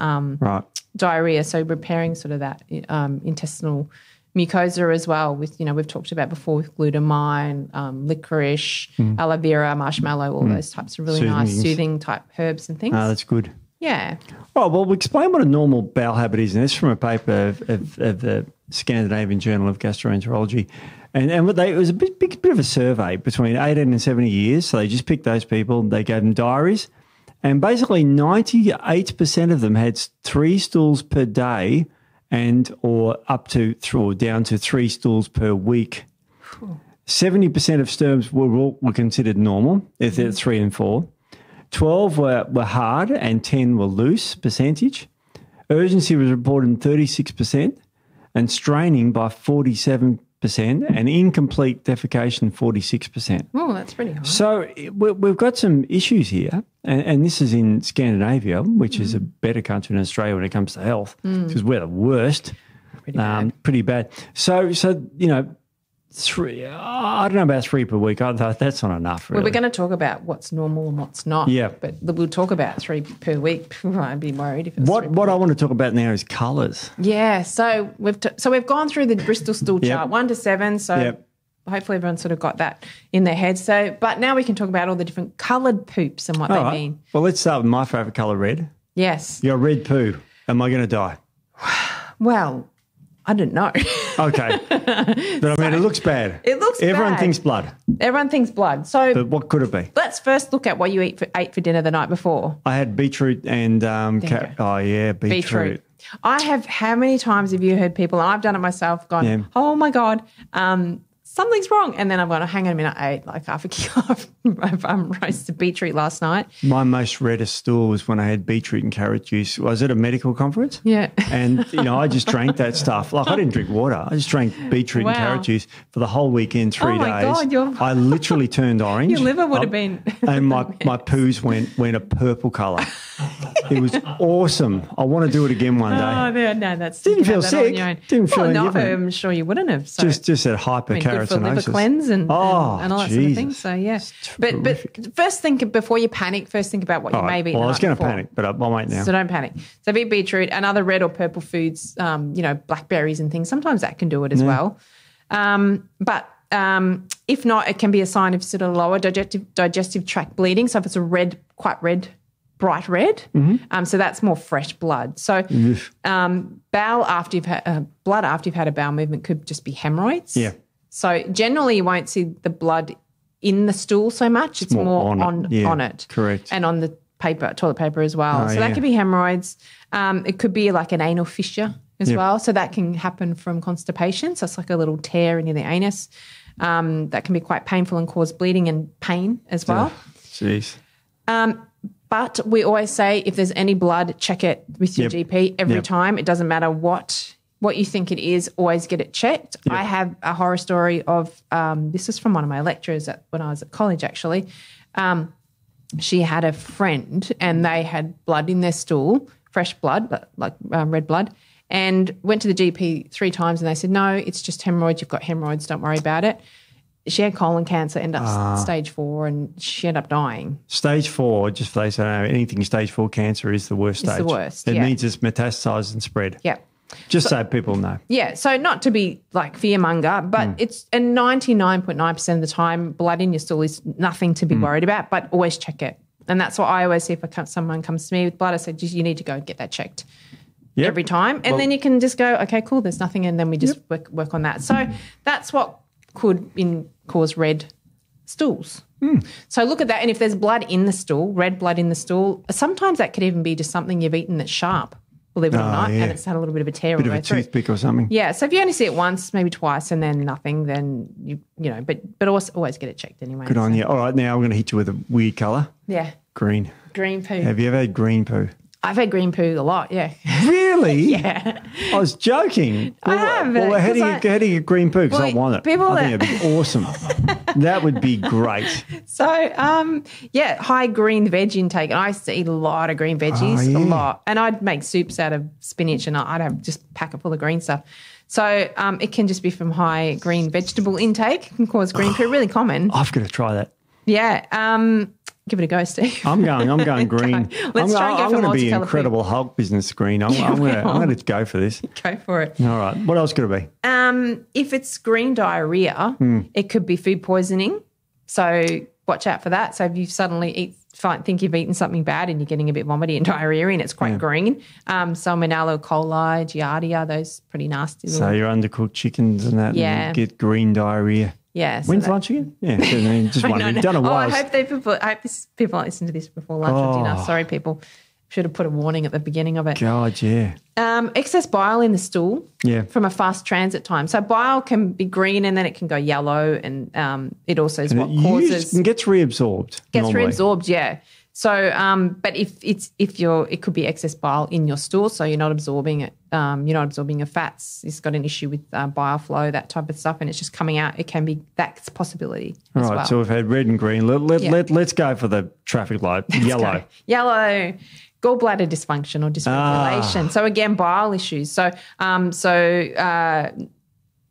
diarrhea. So repairing sort of that intestinal mucosa as well with, we've talked about before with glutamine, licorice, aloe vera, marshmallow, all those types of really nice soothing type herbs and things. That's good. Yeah. Oh, well, we'll explain what a normal bowel habit is. And this is from a paper of the Scandinavian Journal of Gastroenterology. And it was a bit of a survey between 18 and 70 years. So they just picked those people. They gave them diaries. And basically 98% of them had 3 stools per day or down to 3 stools per week. 70% of sturms were considered normal if they're 3 and 4. 12 were hard and 10 were loose percentage. Urgency was reported in 36% and straining by 47% and incomplete defecation 46%. Oh, that's pretty high. So we've got some issues here, and this is in Scandinavia, which is a better country than Australia when it comes to health, because we're the worst. Pretty bad. So you know, 3. I don't know about 3 per week. I thought that's not enough. Really. Well, we're going to talk about what's normal and what's not. Yeah, but we'll talk about 3 per week. I'd be worried if it's what I want to talk about now is colours. Yeah, so we've gone through the Bristol Stool Chart 1 to 7. So hopefully everyone sort of got that in their head. So, but now we can talk about all the different coloured poops and what they mean. Well, let's start with my favourite colour, red. Yes. You're red poo. Am I going to die? Well, I don't know. Okay. But I mean, it looks bad. Everyone thinks blood. Everyone thinks blood. So, but what could it be? Let's first look at what you ate for dinner the night before. I had beetroot and beetroot. I have. How many times have you heard people? And I've done it myself. Gone. Oh my God. Something's wrong. And then I've gone, hang on a minute, I ate like half a kilo of roasted beetroot last night. My most reddest stool was when I had beetroot and carrot juice. I was at a medical conference. Yeah. And, you know, I just drank that stuff. Like, I didn't drink water. I just drank beetroot and carrot juice for the whole weekend, 3 days. Oh, my God. I literally turned orange. Your liver would have been. And my poos went a purple colour. It was awesome. I want to do it again one day. Oh, no, that's... Didn't feel sick. Didn't feel any different. I'm sure you wouldn't have. So. Just that hyperkeratosis. Good for liver cleanse and all that sort of thing. So, yeah. But first before you panic, think about what you may be. Well, I was going to panic, but I'll wait now. So don't panic. So eat beetroot and other red or purple foods, blackberries and things. Sometimes that can do it as well. But if not, it can be a sign of sort of lower digestive tract bleeding. So if it's a quite red, bright red, so that's more fresh blood. So blood after you've had a bowel movement could just be hemorrhoids. Yeah. So generally you won't see the blood in the stool so much. It's more on it. Correct. And on the toilet paper as well. So that could be hemorrhoids. It could be like an anal fissure as well. So that can happen from constipation. So it's like a little tear in the anus. That can be quite painful and cause bleeding and pain as well. Jeez. But we always say if there's any blood, check it with your GP every time. It doesn't matter what you think it is, always get it checked. Yep. I have a horror story of, this is from one of my lecturers when I was at college actually. She had a friend and they had blood in their stool, fresh blood, like red blood, and went to the GP 3 times and they said, no, it's just hemorrhoids. You've got hemorrhoids. Don't worry about it. She had colon cancer, ended up stage 4, and she ended up dying. Stage 4, just for those who don't know, anything stage 4 cancer is the worst stage. It's the worst, It means it's metastasized and spread. Yeah. Just so people know. Yeah, so not to be like fearmonger, but it's 99.9% of the time, blood in your stool is nothing to be worried about, but always check it. And that's what I always see if someone comes to me with blood. I say, you need to go and get that checked every time. And then you can just go, okay, cool, there's nothing, and then we just work on that. So that's what could cause red stools. So look at that. And if there's blood in the stool, red blood in the stool, sometimes that could even be just something you've eaten that's sharp, believe it or not, and it's had a little bit of a tear all the way through. Bit of a toothpick or something. Yeah, so if you only see it once, maybe twice, and then nothing, then you know, but also always get it checked anyway. Good on you. All right, now I'm going to hit you with a weird colour. Yeah. Green. Green poo. Have you ever had green poo? I've had green poo a lot, yeah. Really? Yeah. I was joking. I have. Well, how do you get green poo? Because I want it. I think it'd be awesome. That would be great. So, high green veg intake. And I used to eat a lot of green veggies, a lot. And I'd make soups out of spinach and I'd have just a packet full of green stuff. So it can just be from high green vegetable intake. It can cause green poo, really common. I've got to try that. Yeah. Give it a go, Steve. I'm going green. Let's try and go for I'm going to be Incredible Hulk business green. I'm going to go for this. Go for it. All right. What else could it be? If it's green diarrhea, it could be food poisoning. So watch out for that. So if you suddenly eat think you've eaten something bad and you're getting a bit vomity and diarrhea and it's quite green. Salmonella, coli, Giardia, those pretty nasty. So your undercooked chickens and that and you get green diarrhea. Yeah. When's lunch again? Yeah. Just wondering. Done a while. I hope people listen to this before lunch or dinner. Sorry, people. Should have put a warning at the beginning of it. God, yeah. Excess bile in the stool from a fast transit time. So bile can be green and then it can go yellow, and it also is what causes. It gets reabsorbed. Reabsorbed, yeah. So, but it could be excess bile in your stool, so you're not absorbing it. You're not absorbing your fats. It's got an issue with bile flow, that type of stuff, and it's just coming out. It can be that's a possibility as well. So we've had red and green. Let's go for the traffic light. Yellow. Yellow. Gallbladder dysfunction or dysregulation. So again, bile issues. So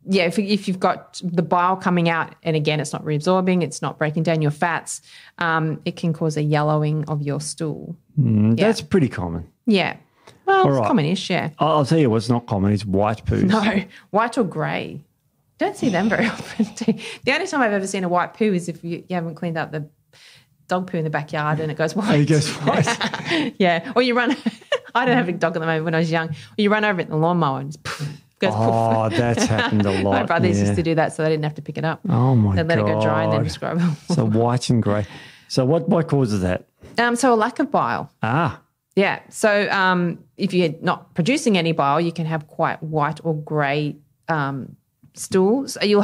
if you've got the bile coming out and again it's not reabsorbing, it's not breaking down your fats, it can cause a yellowing of your stool. That's pretty common. Yeah. Well, it's common-ish, yeah. I'll tell you what's not common is white poos. No, white or grey. Don't see them very often. The only time I've ever seen a white poo is if you haven't cleaned up the dog poo in the backyard and it goes white. It goes white. Yeah. Or you run – I don't have a dog at the moment when I was young. Or you run over it in the lawnmower and just poof, goes poof. That's happened a lot. My brothers used to do that so they didn't have to pick it up. Oh, my God. They'd let it go dry and then scrub it. So white and grey. So what causes that? So a lack of bile. Yeah. So if you're not producing any bile, you can have quite white or grey stools. You'll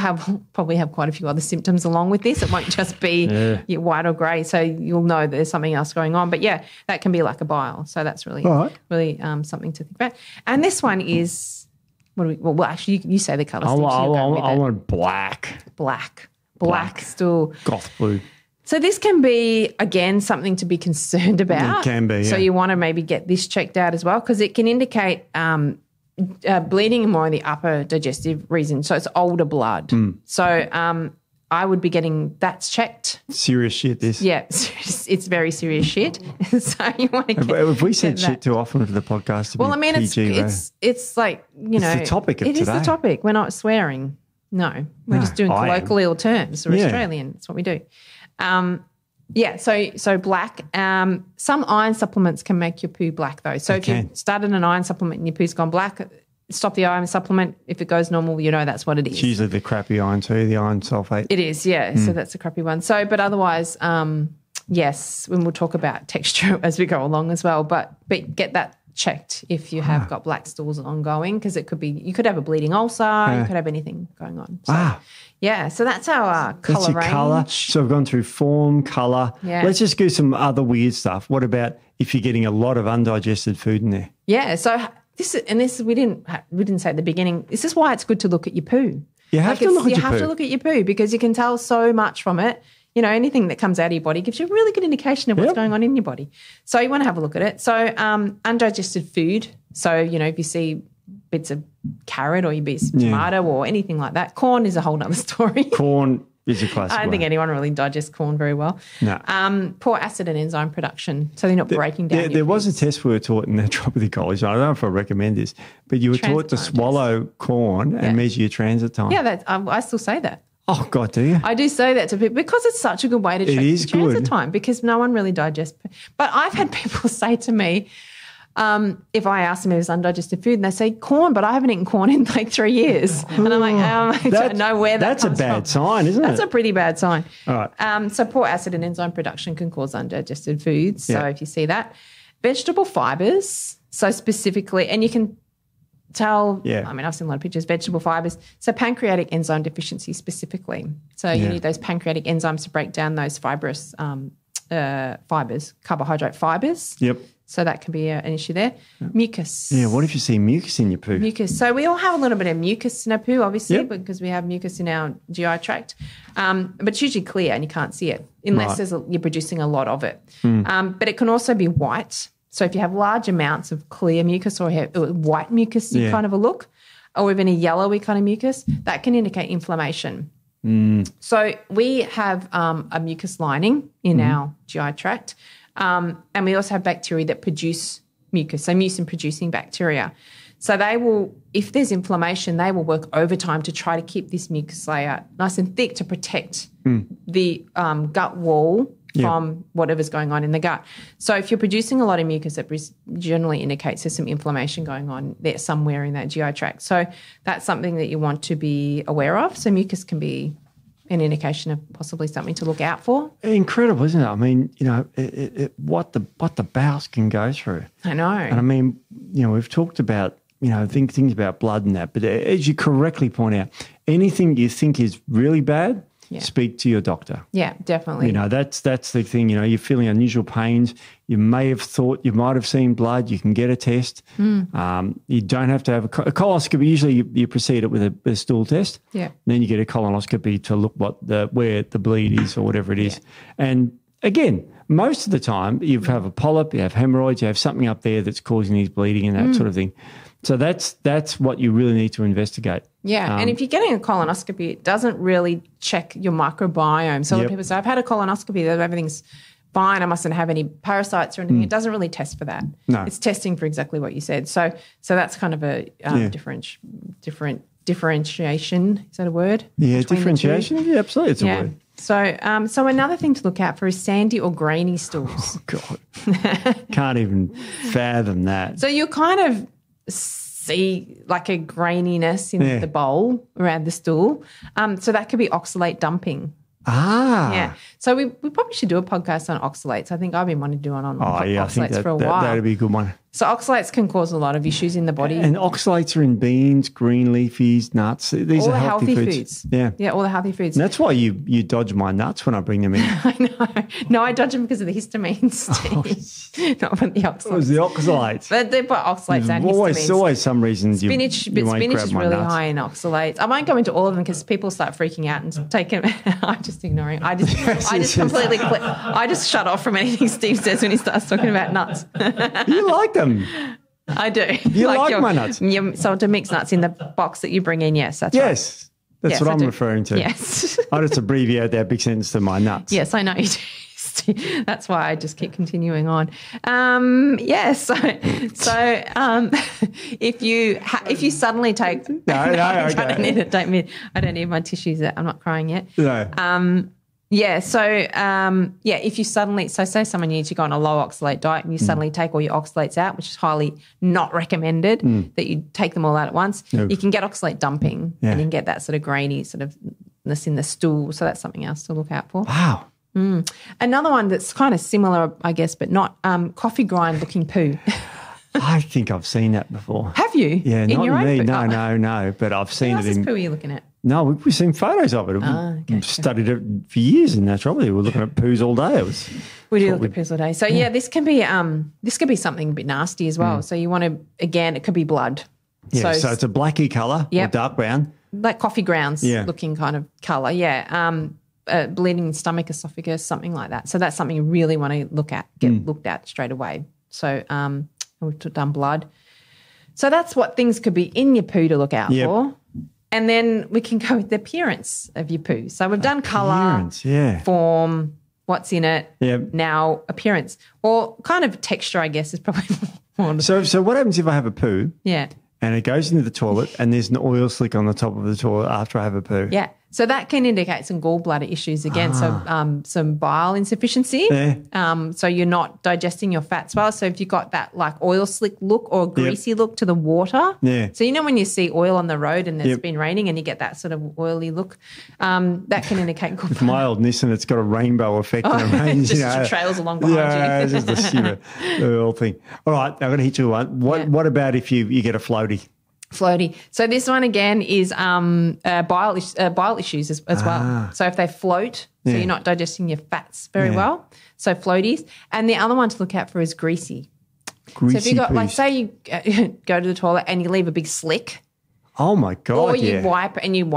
probably have quite a few other symptoms along with this. It won't just be white or grey. So you'll know there's something else going on. But yeah, that can be lack of bile. So that's really something to think about. And this one is actually you say the colour. I want black. Black stool. Goth blue. So this can be, again, something to be concerned about. It can be, yeah. So you want to maybe get this checked out as well because it can indicate bleeding more in the upper digestive region. So it's older blood. So I would be getting that's checked. Serious shit, this. Yeah, it's very serious shit. So you want to get Have we said shit too often for the podcast? Well, I mean, PG, it's like, you know. It's the topic of today. It is the topic. We're not swearing. No, we're just doing colloquial terms. We're Australian. That's what we do. So black. Some iron supplements can make your poo black though. So if you started an iron supplement and your poo's gone black, stop the iron supplement. If it goes normal, you know that's what it is. It's usually the crappy iron too, the iron sulfate. It is, yeah. So that's a crappy one. So, but otherwise, yes, when we'll talk about texture as we go along as well. But get that checked if you have got black stools ongoing because it could be you could have a bleeding ulcer, you could have anything going on. So, yeah, so that's our colour range. Colour. So we've gone through form, colour. Yeah. Let's just do some other weird stuff. What about if you're getting a lot of undigested food in there? Yeah, so this we didn't say at the beginning. This is why it's good to look at your poo. You have to look at your poo because you can tell so much from it. You know, anything that comes out of your body gives you a really good indication of what's going on in your body. So you want to have a look at it. So undigested food. So, you know, if you see bits of carrot or you see some tomato or anything like that. Corn is a whole other story. Corn is a classic. I don't think anyone really digests corn very well. No. Poor acid and enzyme production. So they're not breaking down. There was a test we were taught in naturopathy college. I don't know if I recommend this, but you were taught to swallow corn and measure your transit time. Yeah, I still say that. Oh, God, do you? I do say that to people because it's such a good way to check the transit time because no one really digests. But I've had people say to me, if I ask them if it's undigested food, and they say corn, but I haven't eaten corn in like 3 years. And I'm like, I don't know where that comes from. That's a bad sign, isn't it? That's a pretty bad sign. All right. So poor acid and enzyme production can cause undigested foods. So if you see that. Vegetable fibres, so specifically, and you can tell, I mean, I've seen a lot of pictures, vegetable fibres. So pancreatic enzyme deficiency specifically. So you need those pancreatic enzymes to break down those fibrous fibres, carbohydrate fibres. Yep. So that can be an issue there. Mucus. Yeah, what if you see mucus in your poo? Mucus. So we all have a little bit of mucus in our poo, obviously, because we have mucus in our GI tract. But it's usually clear and you can't see it unless you're producing a lot of it. But it can also be white. So if you have large amounts of clear mucus or white mucus kind of a look, or even a yellowy kind of mucus, that can indicate inflammation. So we have a mucus lining in our GI tract, and we also have bacteria that produce mucus, so mucin-producing bacteria. So they will, if there's inflammation, they will work overtime to try to keep this mucus layer nice and thick to protect the gut wall from whatever's going on in the gut. So if you're producing a lot of mucus, it generally indicates there's some inflammation going on there somewhere in that GI tract. So that's something that you want to be aware of. So mucus can be an indication of possibly something to look out for. Incredible, isn't it? I mean, what the bowels can go through. I know. And I mean, we've talked about, things about blood and that, but as you correctly point out, anything you think is really bad, speak to your doctor. Yeah, definitely. That's the thing. You're feeling unusual pains. You may have thought you might have seen blood. You can get a test. You don't have to have a colonoscopy. Usually you precede it with a stool test. Yeah. Then you get a colonoscopy to look where the bleed is or whatever it is. And again, most of the time you have a polyp, you have hemorrhoids, you have something up there that's causing these bleeding and that sort of thing. So that's what you really need to investigate. Yeah, and if you're getting a colonoscopy, it doesn't really check your microbiome. So a lot of people say, I've had a colonoscopy, everything's fine, I mustn't have any parasites or anything. It doesn't really test for that. No. It's testing for exactly what you said. So that's kind of a differentiation. Is that a word? Yeah, differentiation. Yeah, absolutely, it's a word. So another thing to look out for is sandy or grainy stools. Oh, God. Can't even fathom that. So you kind of see like a graininess in the bowl around the stool. So that could be oxalate dumping. Ah. Yeah. So we probably should do a podcast on oxalates. I think I've been wanting to do one on oxalates for a while. That'd be a good one. So oxalates can cause a lot of issues in the body. And oxalates are in beans, green leafies, nuts. These all are the healthy foods. Yeah. Yeah, all the healthy foods. And that's why you dodge my nuts when I bring them in. I know. No, I dodge them because of the histamine, Steve. Not from the oxalates. It was the oxalates. But they put oxalates and histamine. There's always some reasons spinach is really high in oxalates. I won't go into all of them because people start freaking out and taking I'm just ignoring. I just shut off from anything Steve says when he starts talking about nuts. You like them. I do. You like my nuts? Your salted mixed nuts in the box that you bring in, yes, that's right. Yes, that's what I'm referring to. Yes. I just abbreviate that big sentence to my nuts. Yes, I know you do. That's why I just keep continuing on. If you suddenly take I don't need my tissues. I'm not crying yet. No. If you suddenly, say someone needs to go on a low oxalate diet and you suddenly take all your oxalates out, which is highly not recommended that you take them all out at once, you can get oxalate dumping and you can get that sort of grainy sort of ness in the stool. So that's something else to look out for. Wow. Another one that's kind of similar, I guess, but not coffee grind looking poo. I think I've seen that before. Have you? Yeah, in not your me. Own poo? No. But I've seen it in. What poo are you looking at? No, we've seen photos of it. We've studied it for years in naturopathy. We're looking at poos all day. We do look at poos all day. So this can be something a bit nasty as well. So you want to, again, it could be blood. Yeah, so it's a blacky colour or dark brown. Like coffee grounds looking kind of colour, bleeding stomach, esophagus, something like that. So that's something you really want to look at, get looked at straight away. So we've done blood. So that's what things could be in your poo to look out for. And then we can go with the appearance of your poo. So we've done colour, form, what's in it, now appearance. Or kind of texture, I guess, is probably more. So what happens if I have a poo? Yeah. And it goes into the toilet and there's an oil slick on the top of the toilet after I have a poo? Yeah. So that can indicate some gallbladder issues again. So some bile insufficiency. Yeah. So you're not digesting your fats well. So if you've got that like oil slick look or greasy look to the water. Yeah. So when you see oil on the road and it's been raining and you get that sort of oily look, that can indicate gallbladder. With my old Nissan, it's got a rainbow effect. And it rains, just trails along behind you. Yeah, it's just the whole thing. All right, I'm going to hit you one. What about if you get a floaty? Floaty. So this one again is bile issues as well. So if they float, so you're not digesting your fats very well. So floaties. And the other one to look out for is greasy. So if you got, like, say you go to the toilet and you leave a big slick. Oh my God! Or you wipe and you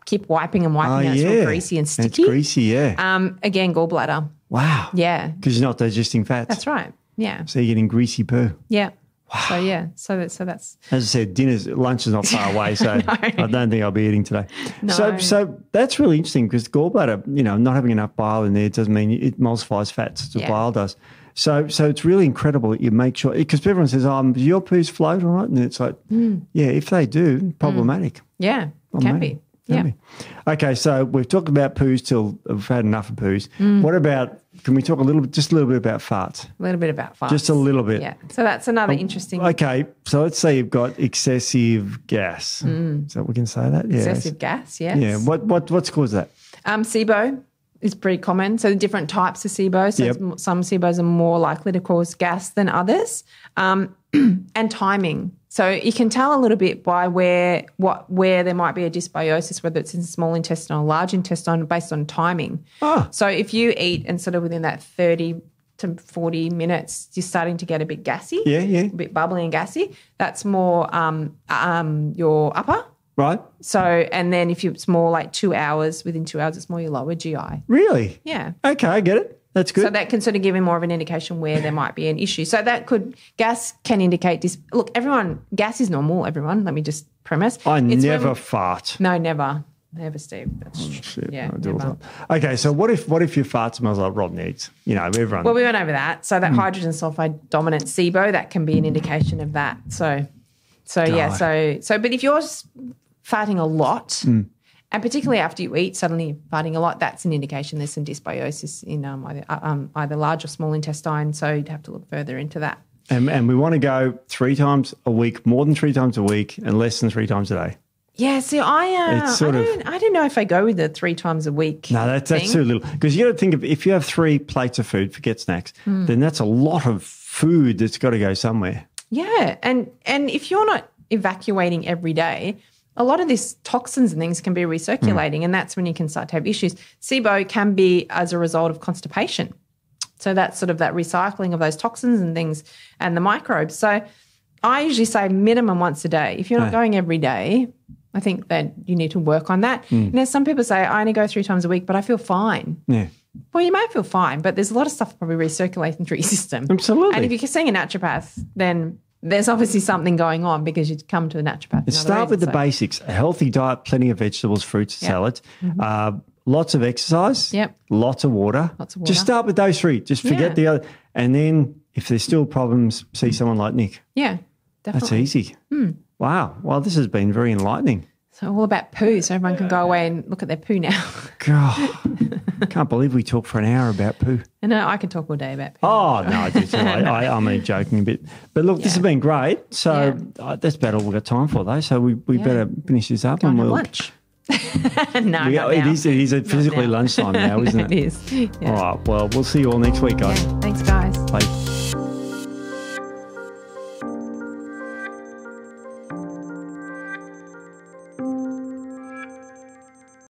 keep wiping and wiping. It's real greasy and sticky. It's greasy, Again, gallbladder. Wow. Yeah. Because you're not digesting fats. That's right. Yeah. So you're getting greasy poo. Yeah. Wow. So that's as I said, lunch is not far away, so no. I don't think I'll be eating today. No. So that's really interesting because gallbladder, not having enough bile in there doesn't mean it emulsifies fats. It's what bile does. So it's really incredible that you make sure, because everyone says, "Do your poos float all right?" And it's like, if they do, problematic. Yeah, it can be. Yeah. Okay, so we've talked about poos till we've had enough of poos. What about, can we talk just a little bit about farts? A little bit about farts. Just a little bit. Yeah. So that's another interesting. Okay, so let's say you've got excessive gas. So we can say that? Yeah. Excessive gas, yes. Yeah. What's caused that? SIBO is pretty common. So the different types of SIBO. So some SIBOs are more likely to cause gas than others. And timing. So you can tell a little bit by where there might be a dysbiosis, whether it's in the small intestine or large intestine, based on timing. Oh. So if you eat and sort of within that 30 to 40 minutes, you're starting to get a bit gassy, a bit bubbly and gassy, that's more your upper. Right. So, and then if it's more like 2 hours, within 2 hours, it's more your lower GI. Really? Yeah. Okay, I get it. That's good. So that can sort of give him more of an indication where there might be an issue. So gas can indicate this. Look, gas is normal, everyone. Let me just premise. I never fart. No, never. Never, Steve. That's shit. Yeah, I do all never. the time. Okay, so what if your fart smells like rotten eggs? You know, everyone. Well, we went over that. So that hydrogen sulfide dominant SIBO, that can be an indication of that. So yeah, but if you're farting a lot, and particularly after you eat, suddenly you're farting a lot, that's an indication there's some dysbiosis in either large or small intestine. So you'd have to look further into that. And we want to go 3 times a week, more than 3 times a week, and less than 3 times a day. Yeah, see, I don't know if I go with the 3 times a week. No, that's too little. Because you got to think if you have 3 plates of food, forget snacks, then that's a lot of food that's got to go somewhere. Yeah, and if you're not evacuating every day, a lot of these toxins and things can be recirculating, and that's when you can start to have issues. SIBO can be as a result of constipation. So that's sort of that recycling of those toxins and things and the microbes. So I usually say minimum once a day. If you're not going every day, I think that you need to work on that. Now, some people say, I only go 3 times a week, but I feel fine. Yeah. Well, you may feel fine, but there's a lot of stuff probably recirculating through your system. Absolutely. And if you're seeing a naturopath, then there's obviously something going on because you'd come to a naturopath. Start with the basics. A healthy diet, plenty of vegetables, fruits, salads, lots of exercise, lots of water. Just start with those 3. Just forget the other. And then if there's still problems, see someone like Nic. Yeah, definitely. That's easy. Wow. Well, this has been very enlightening. So all about poo, so everyone can go away and look at their poo now. God, I can't believe we talked for an hour about poo. No, I can talk all day about poo. Oh, no, I do too. I'm only joking a bit. But look, this has been great. So that's about all we've got time for, though. So we better finish this up. Go and have lunch. No, it is physically lunchtime now, isn't it? It is. Yeah. All right. Well, we'll see you all next week, guys. Yeah, thanks, guys. Bye.